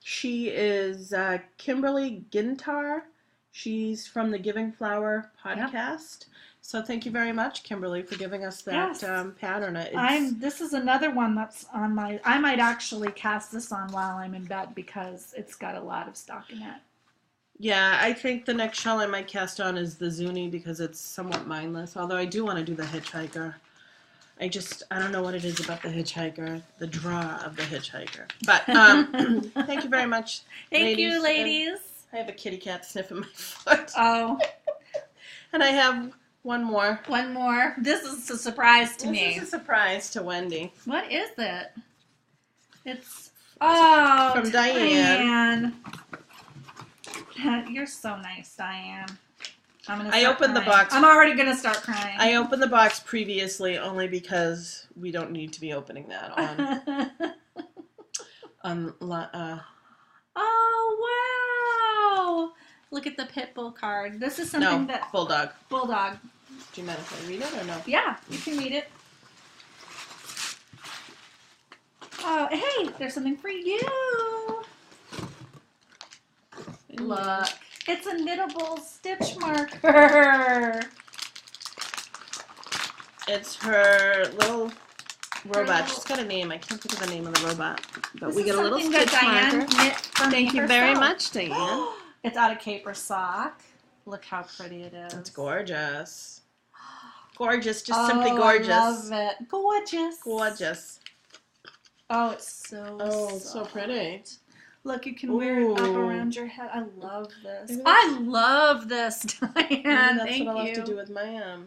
Speaker 1: She is Kimberly Gintar. She's from the Giving Flower podcast. Yep. So thank you very much, Kimberly, for giving us that pattern.
Speaker 2: This is another one that's on my. I might actually cast this on while I'm in bed because it's got a lot of stockinette.
Speaker 1: Yeah, I think the next shell I might cast on is the Zuni because it's somewhat mindless. Although I do want to do the Hitchhiker. I don't know what it is about the Hitchhiker, the draw of the Hitchhiker. But thank you very much.
Speaker 2: Thank you, ladies.
Speaker 1: I have a kitty cat sniffing my foot.
Speaker 2: Oh.
Speaker 1: And I have one more.
Speaker 2: One more. This is a surprise to me.
Speaker 1: This is a surprise to Wendy.
Speaker 2: What is it? It's from
Speaker 1: Diane.
Speaker 2: You're so nice, Diane.
Speaker 1: I opened the box.
Speaker 2: I'm already gonna start crying.
Speaker 1: I opened the box previously only because we don't need to be opening that on.
Speaker 2: Oh wow! Look at the Pitbull card. This is something that
Speaker 1: Bulldog.
Speaker 2: Bulldog.
Speaker 1: Do you mind if I read it or no?
Speaker 2: Yeah, you can read it. Oh, hey, there's something for you. Look, it's a knittable stitch marker.
Speaker 1: It's her little robot. She's got a name. I can't think of the name of the robot. But we get a little stitch marker. Thank you very much, Diane.
Speaker 2: It's out of caper sock. Look how pretty it is.
Speaker 1: It's gorgeous. Gorgeous, just simply gorgeous.
Speaker 2: I love it. Gorgeous.
Speaker 1: Gorgeous.
Speaker 2: Oh, it's so
Speaker 1: it's so pretty.
Speaker 2: Look, you can wear it up around your head. I love this. I love this, Diane.
Speaker 1: That's what I'll have to do with my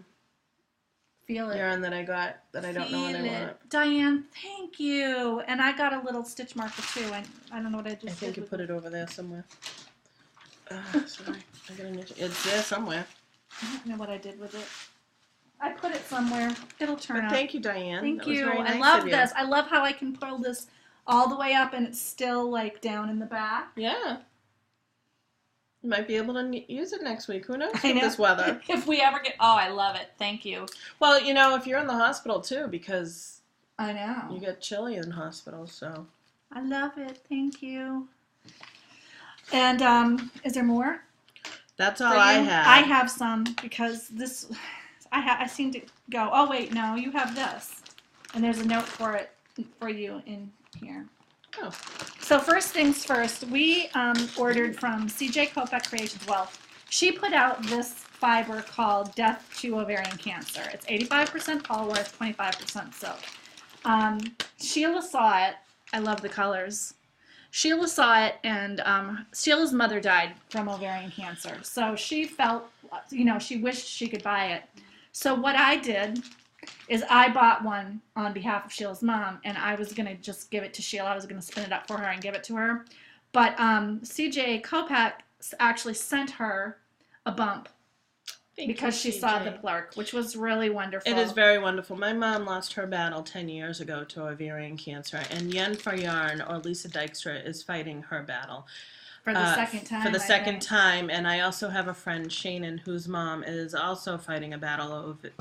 Speaker 2: feel it.
Speaker 1: Yarn that I got that I don't know what I want.
Speaker 2: Diane, thank you. And I got a little stitch marker too. I don't know what I just did.
Speaker 1: I think you put it over there somewhere. Sorry. It's there somewhere.
Speaker 2: I don't know what I did with it. I put it somewhere. It'll turn out.
Speaker 1: Thank you, Diane.
Speaker 2: Thank you.
Speaker 1: Very nice
Speaker 2: I love this. I love how I can pull this all the way up and it's still like down in the back.
Speaker 1: Yeah. You might be able to use it next week. Who knows with this weather.
Speaker 2: If we ever get... Oh, I love it. Thank you.
Speaker 1: Well, if you're in the hospital too, because...
Speaker 2: I know.
Speaker 1: You get chilly in hospitals, so...
Speaker 2: I love it. Thank you. And is there more?
Speaker 1: That's all I have.
Speaker 2: I have some because this... I seem to go, oh, wait, no, you have this. And there's a note for you in here.
Speaker 1: Oh.
Speaker 2: So first things first, we ordered from CJ Kopek Creations. Well, she put out this fiber called Death to Ovarian Cancer. It's 85% polyworth, 25% silk. Sheila saw it. I love the colors. Sheila saw it, and Sheila's mother died from ovarian cancer. So she felt, she wished she could buy it. So what I did is I bought one on behalf of Sheila's mom, and I was going to just give it to Sheila. I was going to spin it up for her and give it to her. But CJ Kopek actually sent her a bump because she saw the plurk, which was really wonderful.
Speaker 1: It is very wonderful. My mom lost her battle 10 years ago to ovarian cancer, and Yen for Yarn, or Lisa Dykstra, is fighting her battle.
Speaker 2: For the second time.
Speaker 1: For the second time, and I also have a friend, Shannon, whose mom is also fighting a battle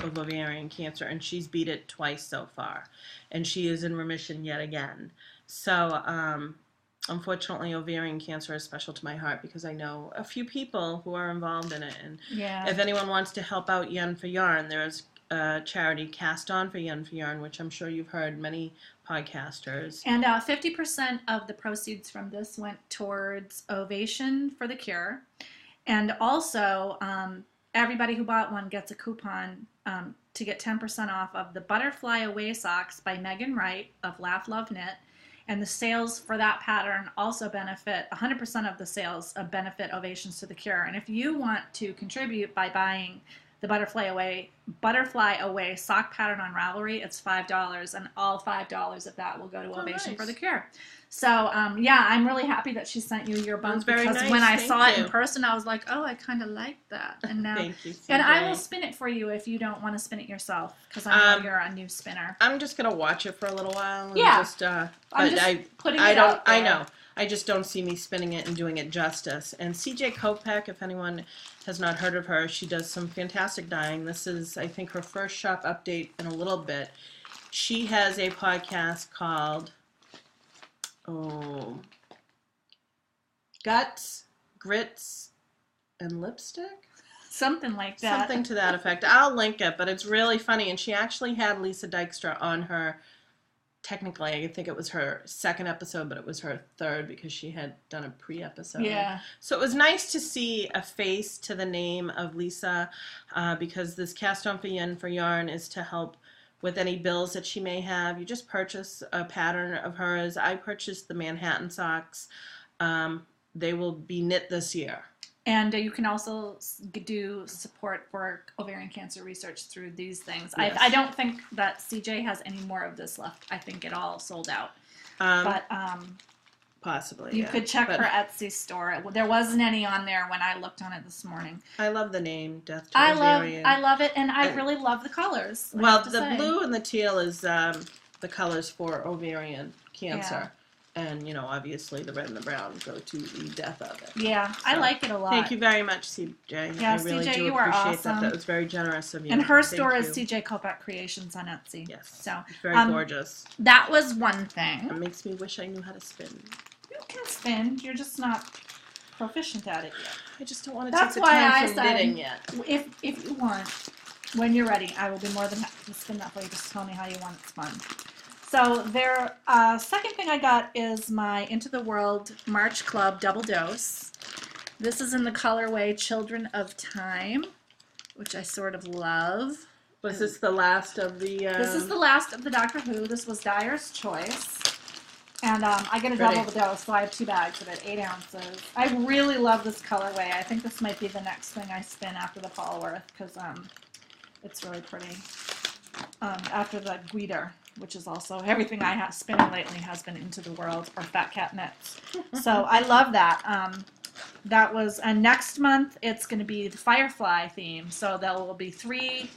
Speaker 1: of ovarian cancer, and she's beat it twice so far, and she is in remission yet again. So, unfortunately, ovarian cancer is special to my heart because I know a few people who are involved in it, and if anyone wants to help out Yen for Yarn, there's a charity, Cast On for Yen for Yarn, which I'm sure you've heard many podcasters.
Speaker 2: And 50% of the proceeds from this went towards Ovation for the Cure. And also, everybody who bought one gets a coupon to get 10% off of the Butterfly Away Socks by Megan Wright of Laugh Love Knit. And the sales for that pattern also benefit, 100% of the sales benefit Ovations to the Cure. And if you want to contribute by buying the butterfly away sock pattern on Ravelry. It's $5, and all $5 of that will go to Ovation for the Cure. So yeah, I'm really happy that she sent you your bump, because
Speaker 1: nice.
Speaker 2: when I
Speaker 1: Thank
Speaker 2: saw
Speaker 1: you.
Speaker 2: it in person, I was like, oh, I kind of like that. And now,
Speaker 1: Thank you, CJ.
Speaker 2: And I will spin it for you if you don't want to spin it yourself, because I know you're a new spinner.
Speaker 1: I'm just gonna watch it for a little while. And
Speaker 2: Yeah,
Speaker 1: I'm just
Speaker 2: putting it out there.
Speaker 1: I know. I just don't see me spinning it and doing it justice. And CJ Kopek, if anyone has not heard of her, she does some fantastic dyeing. This is, I think, her first shop update in a little bit. She has a podcast called Guts, Grits, and Lipstick?
Speaker 2: Something like that.
Speaker 1: Something to that effect. I'll link it, but it's really funny. And she actually had Lisa Dykstra on her. Technically, I think it was her second episode, but it was her third because she had done a pre-episode.
Speaker 2: Yeah.
Speaker 1: So it was nice to see a face to the name of Lisa, because this Cast On for Yarn is to help with any bills that she may have. You just purchase a pattern of hers. I purchased the Manhattan socks. They will be knit this year.
Speaker 2: And you can also do support for ovarian cancer research through these things. Yes. I don't think that CJ has any more of this left. I think it all sold out. But
Speaker 1: possibly,
Speaker 2: you could check her Etsy store. There wasn't any on there when I looked on it this morning.
Speaker 1: I love the name, Death to Ovarian.
Speaker 2: I love it, and I really love the colors.
Speaker 1: Well, the blue and the teal is the colors for ovarian cancer.
Speaker 2: Yeah.
Speaker 1: And, obviously the red and the brown go to the death of it.
Speaker 2: Yeah, so, I like it a lot.
Speaker 1: Thank you very much, CJ.
Speaker 2: Yeah,
Speaker 1: I really
Speaker 2: CJ,
Speaker 1: do
Speaker 2: you are
Speaker 1: appreciate
Speaker 2: awesome.
Speaker 1: That was very generous of you.
Speaker 2: And her store is CJ Kopek Creations on Etsy.
Speaker 1: Yes,
Speaker 2: so
Speaker 1: it's very gorgeous.
Speaker 2: That was one thing.
Speaker 1: It makes me wish I knew how to spin.
Speaker 2: You can spin. You're just not proficient at it yet.
Speaker 1: I just don't want to take the time from knitting yet.
Speaker 2: If you want, when you're ready, I will be more than happy to spin that for you. Just tell me how you want it spun. So their second thing I got is my Into the World March Club Double Dose. This is in the colorway Children of Time, which I sort of love.
Speaker 1: Was this the last of the...
Speaker 2: This is the last of the Doctor Who. This was Dyer's Choice. And I get a double dose, so I have 2 bags of it, 8 ounces. I really love this colorway. I think this might be the next thing I spin after the Polworth, because it's really pretty. After the Guider, which is also everything I have spinning lately has been Into the World or Fat Cat Knits. So I love that. That was next month. It's going to be the Firefly theme. So there will be 3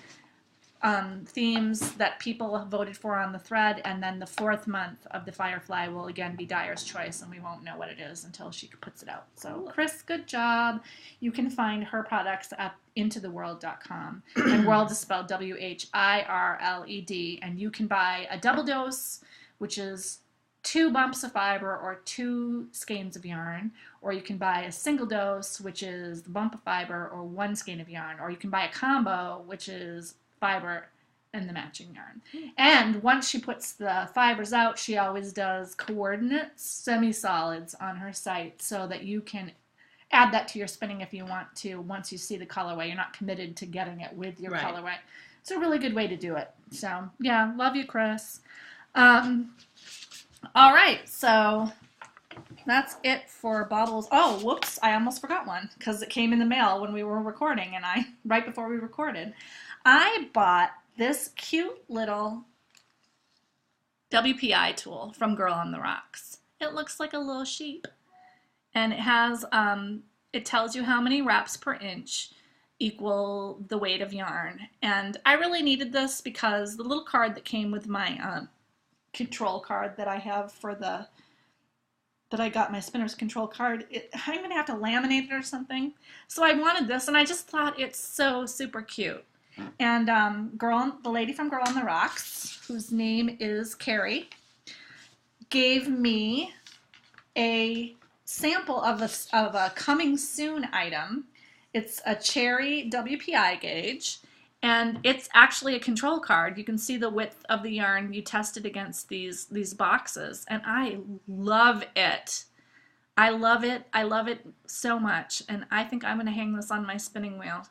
Speaker 2: themes that people have voted for on the thread, and then the 4th month of the Firefly will again be Dyer's Choice, and we won't know what it is until she puts it out. So Chris, good job. You can find her products at intotheworld.com, and world is spelled WHIRLED, and you can buy a double dose, which is 2 bumps of fiber or 2 skeins of yarn, or you can buy a single dose, which is the bump of fiber or 1 skein of yarn, or you can buy a combo, which is fiber and the matching yarn. And once she puts the fibers out, she always does coordinates, semi-solids on her site, so that you can add that to your spinning if you want to. Once you see the colorway, you're not committed to getting it with your colorway. It's a really good way to do it. So yeah, love you, Chris. All right, so that's it for baubles. Oh, whoops, I almost forgot one because it came in the mail when we were recording, and right before we recorded. I bought this cute little WPI tool from Girl on the Rocks. It looks like a little sheep, and it has it tells you how many wraps per inch equal the weight of yarn. And I really needed this because the little card that came with my control card that I have for that I got my spinner's control card, I'm going to have to laminate it or something. So I wanted this, and I just thought it's so super cute. And the lady from Girl on the Rocks, whose name is Carrie, gave me a sample of a coming soon item. It's a cherry WPI gauge, and it's actually a control card. You can see the width of the yarn. You test it against these boxes, and I love it. I love it. I love it so much, and I think I'm going to hang this on my spinning wheel.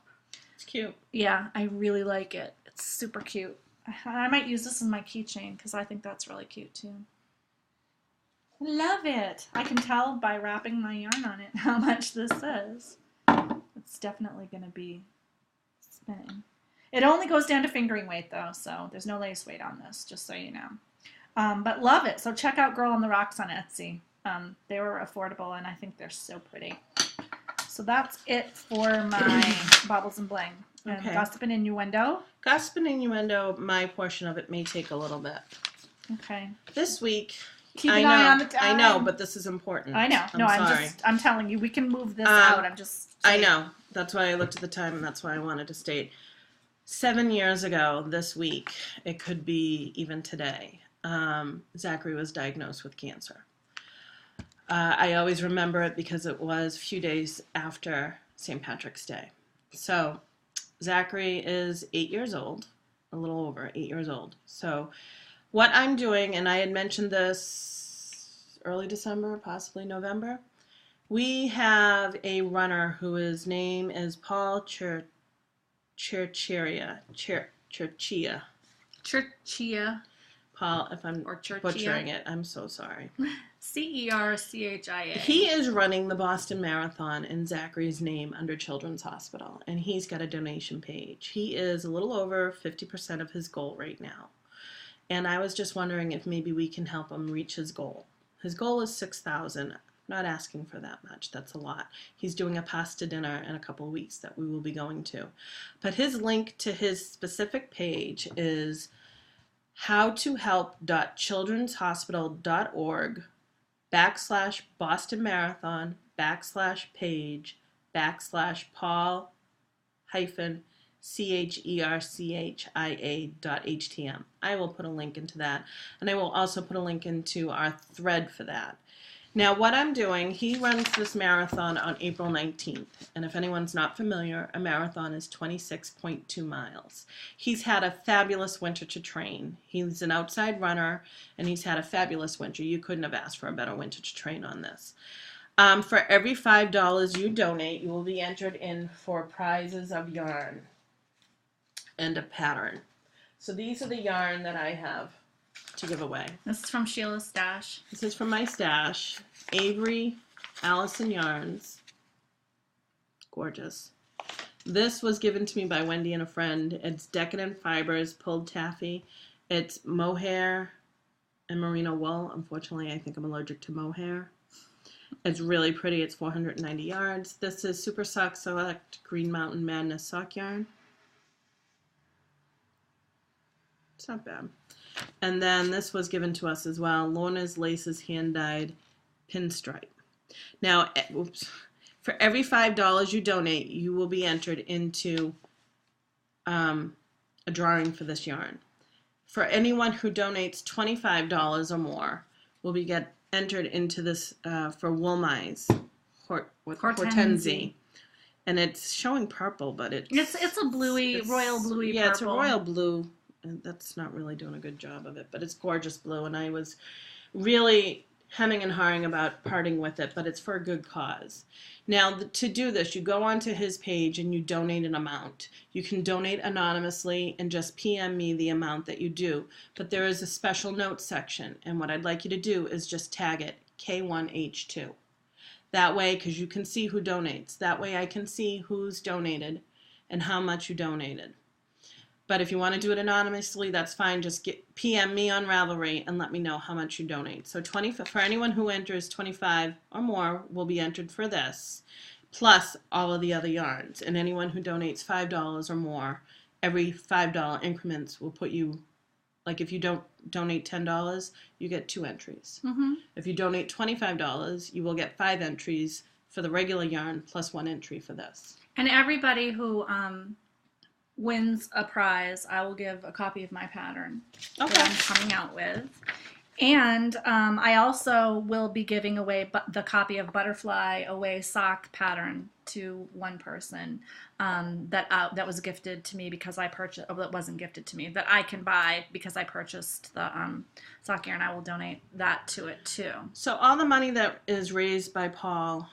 Speaker 1: It's cute.
Speaker 2: Yeah, I really like it. It's super cute. I might use this as my keychain because I think that's really cute too. Love it. I can tell by wrapping my yarn on it how much this is. It's definitely going to be thing. It only goes down to fingering weight, though, so there's no lace weight on this, just so you know. But love it. So check out Girl on the Rocks on Etsy. They were affordable, and I think they're so pretty. So that's it for my Baubles and Bling. And Gossip and Innuendo.
Speaker 1: Gossip and Innuendo, my portion of it may take a little bit.
Speaker 2: Okay.
Speaker 1: This week,
Speaker 2: keep an eye on the time.
Speaker 1: I know, but this is important.
Speaker 2: I know. I'm telling you, we can move this out. I'm just saying.
Speaker 1: I know. That's why I looked at the time, and that's why I wanted to state. 7 years ago this week, it could be even today, Zachary was diagnosed with cancer. I always remember it because it was a few days after St. Patrick's Day. So Zachary is 8 years old, a little over 8 years old. So what I'm doing, and I had mentioned this early December, possibly November, we have a runner whose name is Paul Churchia. Paul, if I'm butchering it, I'm so sorry.
Speaker 2: Cerchia.
Speaker 1: He is running the Boston Marathon in Zachary's name under Children's Hospital, and he's got a donation page. He is a little over 50% of his goal right now. And I was just wondering if maybe we can help him reach his goal. His goal is $6,000. Not asking for that much. That's a lot. He's doing a pasta dinner in a couple of weeks that we will be going to. But his link to his specific page is howtohelp.childrenshospital.org/Boston Marathon /page/Paul-Cherchia.htm. I will put a link into that, and I will also put a link into our thread for that. Now, what I'm doing, he runs this marathon on April 19th. And if anyone's not familiar, a marathon is 26.2 miles. He's had a fabulous winter to train. He's an outside runner, and he's had a fabulous winter. You couldn't have asked for a better winter to train on this. For every $5 you donate, you will be entered in for prizes of yarn and a pattern. So these are the yarn that I have to give away.
Speaker 2: This is from Sheila's stash.
Speaker 1: This is from my stash. Avery Allison Yarns. Gorgeous. This was given to me by Wendy and a friend. It's Decadent Fibers Pulled Taffy. It's mohair and merino wool. Unfortunately, I think I'm allergic to mohair. It's really pretty. It's 490 yards. This is Super Sock Select Green Mountain Madness sock yarn. It's not bad. And then this was given to us as well. Lorna's Laces Hand-Dyed Pinstripe. Now, for every $5 you donate, you will be entered into a drawing for this yarn. For anyone who donates $25 or more, will be entered into this for Woolmize Hortense. And it's showing purple, but it's a bluey, royal bluey purple. Yeah, it's a royal blue. And that's not really doing a good job of it, but it's gorgeous blue, and I was really hemming and hawing about parting with it, but it's for a good cause. Now, to do this, you go onto his page and you donate an amount. You can donate anonymously and just PM me the amount that you do, but there is a special notes section, and what I'd like you to do is just tag it K1H2. That way, because you can see who donates, that way I can see who's donated and how much you donated. But if you want to do it anonymously, that's fine. Just PM me on Ravelry and let me know how much you donate. So for anyone who enters 25 or more will be entered for this, plus all of the other yarns. And anyone who donates $5 or more, every $5 increments will put you, like if you don't donate $10, you get 2 entries. Mm-hmm. If you donate $25, you will get 5 entries for the regular yarn plus 1 entry for this.
Speaker 2: And everybody who wins a prize, I will give a copy of my pattern that I'm coming out with. And I also will be giving away the copy of Butterfly Away sock pattern to one person that was gifted to me because I purchased, that wasn't gifted to me, that I can buy because I purchased the sock yarn. I will donate that to it too.
Speaker 1: So all the money that is raised by Paul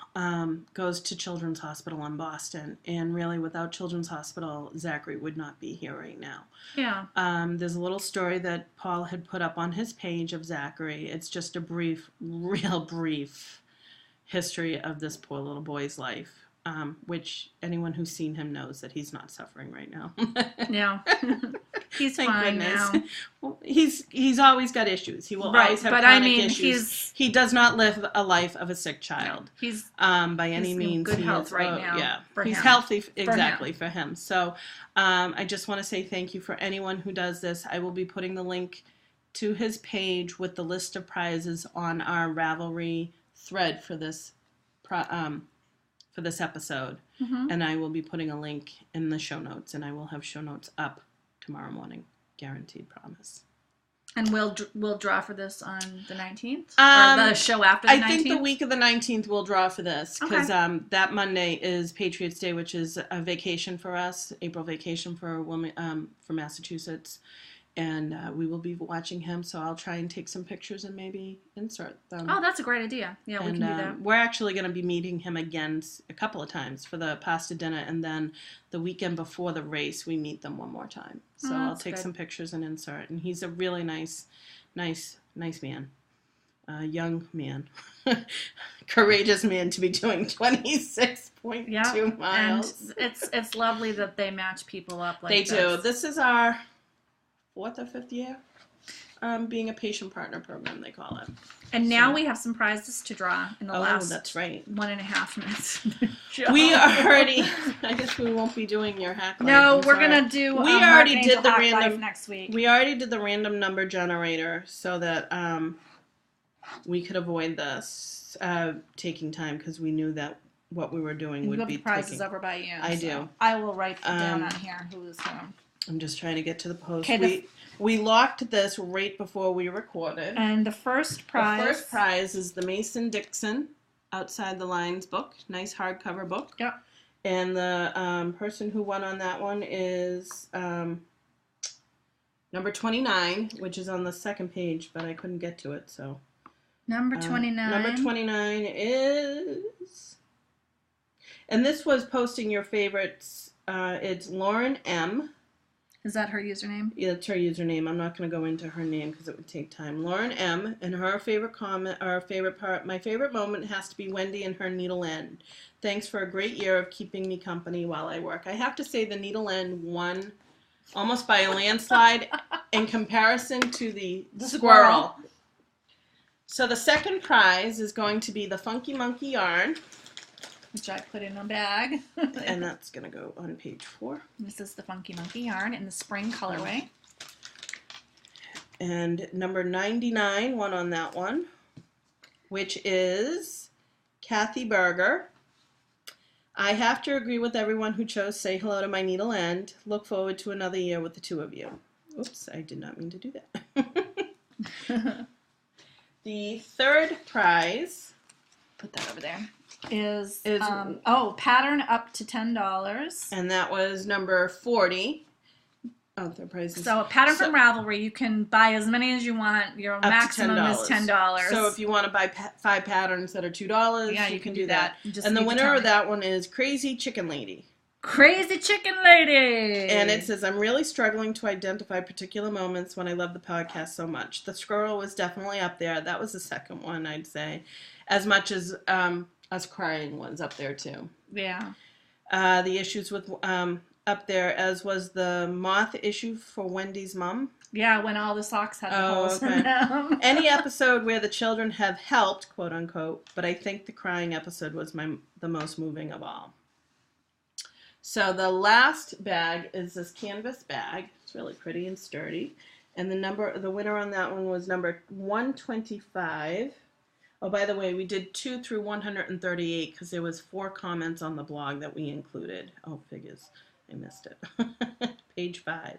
Speaker 1: goes to Children's Hospital in Boston, and really without Children's Hospital, Zachary would not be here right now.
Speaker 2: Yeah.
Speaker 1: There's a little story that Paul had put up on his page of Zachary. It's just a brief, real brief history of this poor little boy's life. which anyone who's seen him knows that he's not suffering right now.
Speaker 2: Yeah. He's
Speaker 1: Thank
Speaker 2: fine
Speaker 1: goodness.
Speaker 2: now.
Speaker 1: Well, he's always got issues. He will always have chronic issues. He does not live a life of a sick child.
Speaker 2: He's
Speaker 1: by any
Speaker 2: he's
Speaker 1: means.
Speaker 2: in good health right now.
Speaker 1: Yeah,
Speaker 2: for
Speaker 1: he's
Speaker 2: him.
Speaker 1: healthy exactly for him. So I just want to say thank you for anyone who does this. I will be putting the link to his page with the list of prizes on our Ravelry thread for this episode.
Speaker 2: Mm-hmm.
Speaker 1: And I will be putting a link in the show notes, and I will have show notes up tomorrow morning. Guaranteed, promise.
Speaker 2: And we'll draw for this on the 19th? Or the show after the 19th? I think
Speaker 1: the week of the 19th we'll draw for this, because that Monday is Patriots Day, which is a vacation for us, April vacation for women for Massachusetts. And we will be watching him, so I'll try and take some pictures and maybe insert them.
Speaker 2: Oh, that's a great idea. Yeah, we can do that.
Speaker 1: We're actually going to be meeting him again a couple of times for the pasta dinner, and then the weekend before the race, we meet them one more time. So I'll take some pictures and insert. And he's a really nice man. Young man. Courageous man to be doing 26.2 miles.
Speaker 2: And it's lovely that they match people up like this.
Speaker 1: They do. This is our 4th or 5th year being a patient partner program, they call it.
Speaker 2: And now we have some prizes to draw in the last
Speaker 1: that's right.
Speaker 2: 1.5 minutes.
Speaker 1: We already, I guess we won't be doing your hack life.
Speaker 2: No, we're going to do
Speaker 1: we already did the
Speaker 2: random next week.
Speaker 1: We already did the random number generator so that we could avoid this taking time, because we knew that what we were doing would be
Speaker 2: the prizes over by you.
Speaker 1: I do.
Speaker 2: I will write down on here who's
Speaker 1: I'm just trying to get to the post. Okay, we locked this right before we recorded.
Speaker 2: And the first prize?
Speaker 1: The first prize is the Mason-Dixon Outside the Lines book. Nice hardcover book.
Speaker 2: Yep.
Speaker 1: And the person who won on that one is number 29, which is on the second page, but I couldn't get to it, so.
Speaker 2: Number 29.
Speaker 1: Number 29 is... And this was posting your favorites. It's Lauren M.
Speaker 2: Is that her username?
Speaker 1: Yeah, that's her username. I'm not going to go into her name because it would take time. Lauren M. And her favorite comment, or favorite part, my favorite moment has to be Wendy and her needle end. Thanks for a great year of keeping me company while I work. I have to say the needle end won almost by a landslide in comparison to the squirrel. So the second prize is going to be the Funky Monkey yarn,
Speaker 2: which I put in a bag.
Speaker 1: And that's going to go on page 4.
Speaker 2: This is the Funky Monkey yarn in the spring colorway.
Speaker 1: And number 99 won on that one, which is Kathy Berger. I have to agree with everyone who chose Say Hello to My Needle End. Look forward to another year with the two of you. Oops, I did not mean to do that. The third prize,
Speaker 2: put that over there, is pattern up to $10.
Speaker 1: And that was number 40. Oh, third prize is...
Speaker 2: So a pattern from Ravelry, you can buy as many as you want. Your maximum is $10.
Speaker 1: So if you want to buy 5 patterns that are $2,
Speaker 2: yeah, you can do that.
Speaker 1: And the winner of that one is Crazy Chicken Lady.
Speaker 2: Crazy Chicken Lady!
Speaker 1: And it says, I'm really struggling to identify particular moments when I love the podcast so much. The squirrel was definitely up there. That was the second one, I'd say. As much as us crying was up there, too.
Speaker 2: Yeah.
Speaker 1: The issues with up there, as was the moth issue for Wendy's mom.
Speaker 2: Yeah, when all the socks had the holes in them.
Speaker 1: Any episode where the children have helped, quote unquote, but I think the crying episode was the most moving of all. So the last bag is this canvas bag. It's really pretty and sturdy. And the winner on that one was number 125. Oh, by the way, we did 2 through 138 because there was 4 comments on the blog that we included. Oh, figures. I missed it. Page 5.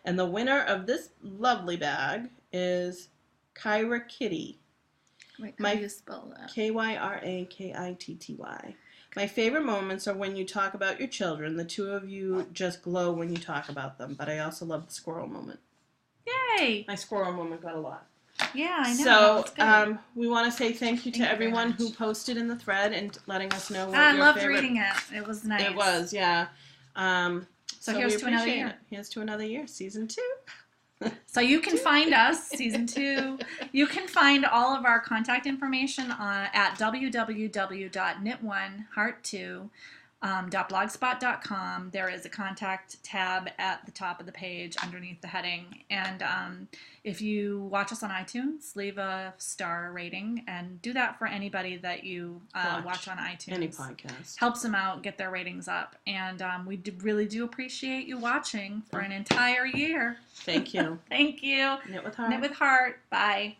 Speaker 1: And the winner of this lovely bag is Kyra Kitty.
Speaker 2: Wait, how do you spell that?
Speaker 1: Kyrakitty. My favorite moments are when you talk about your children. The two of you just glow when you talk about them. But I also love the squirrel moment.
Speaker 2: Yay!
Speaker 1: My squirrel moment got a lot.
Speaker 2: Yeah, I know.
Speaker 1: So we want to say thank you to everyone who posted in the thread and letting us know what
Speaker 2: I loved reading it. It was nice.
Speaker 1: It was, yeah.
Speaker 2: So here's to another year.
Speaker 1: Here's to another year, season 2.
Speaker 2: So you can find us, season 2. You can find all of our contact information at www.knit1heart2. .blogspot.com. There is a contact tab at the top of the page underneath the heading. And if you watch us on iTunes, leave a star rating, and do that for anybody that you watch on iTunes.
Speaker 1: Any podcast.
Speaker 2: Helps them out, get their ratings up. And we really do appreciate you watching for an entire year.
Speaker 1: Thank you.
Speaker 2: Thank you.
Speaker 1: Knit with heart.
Speaker 2: Knit with heart. Bye.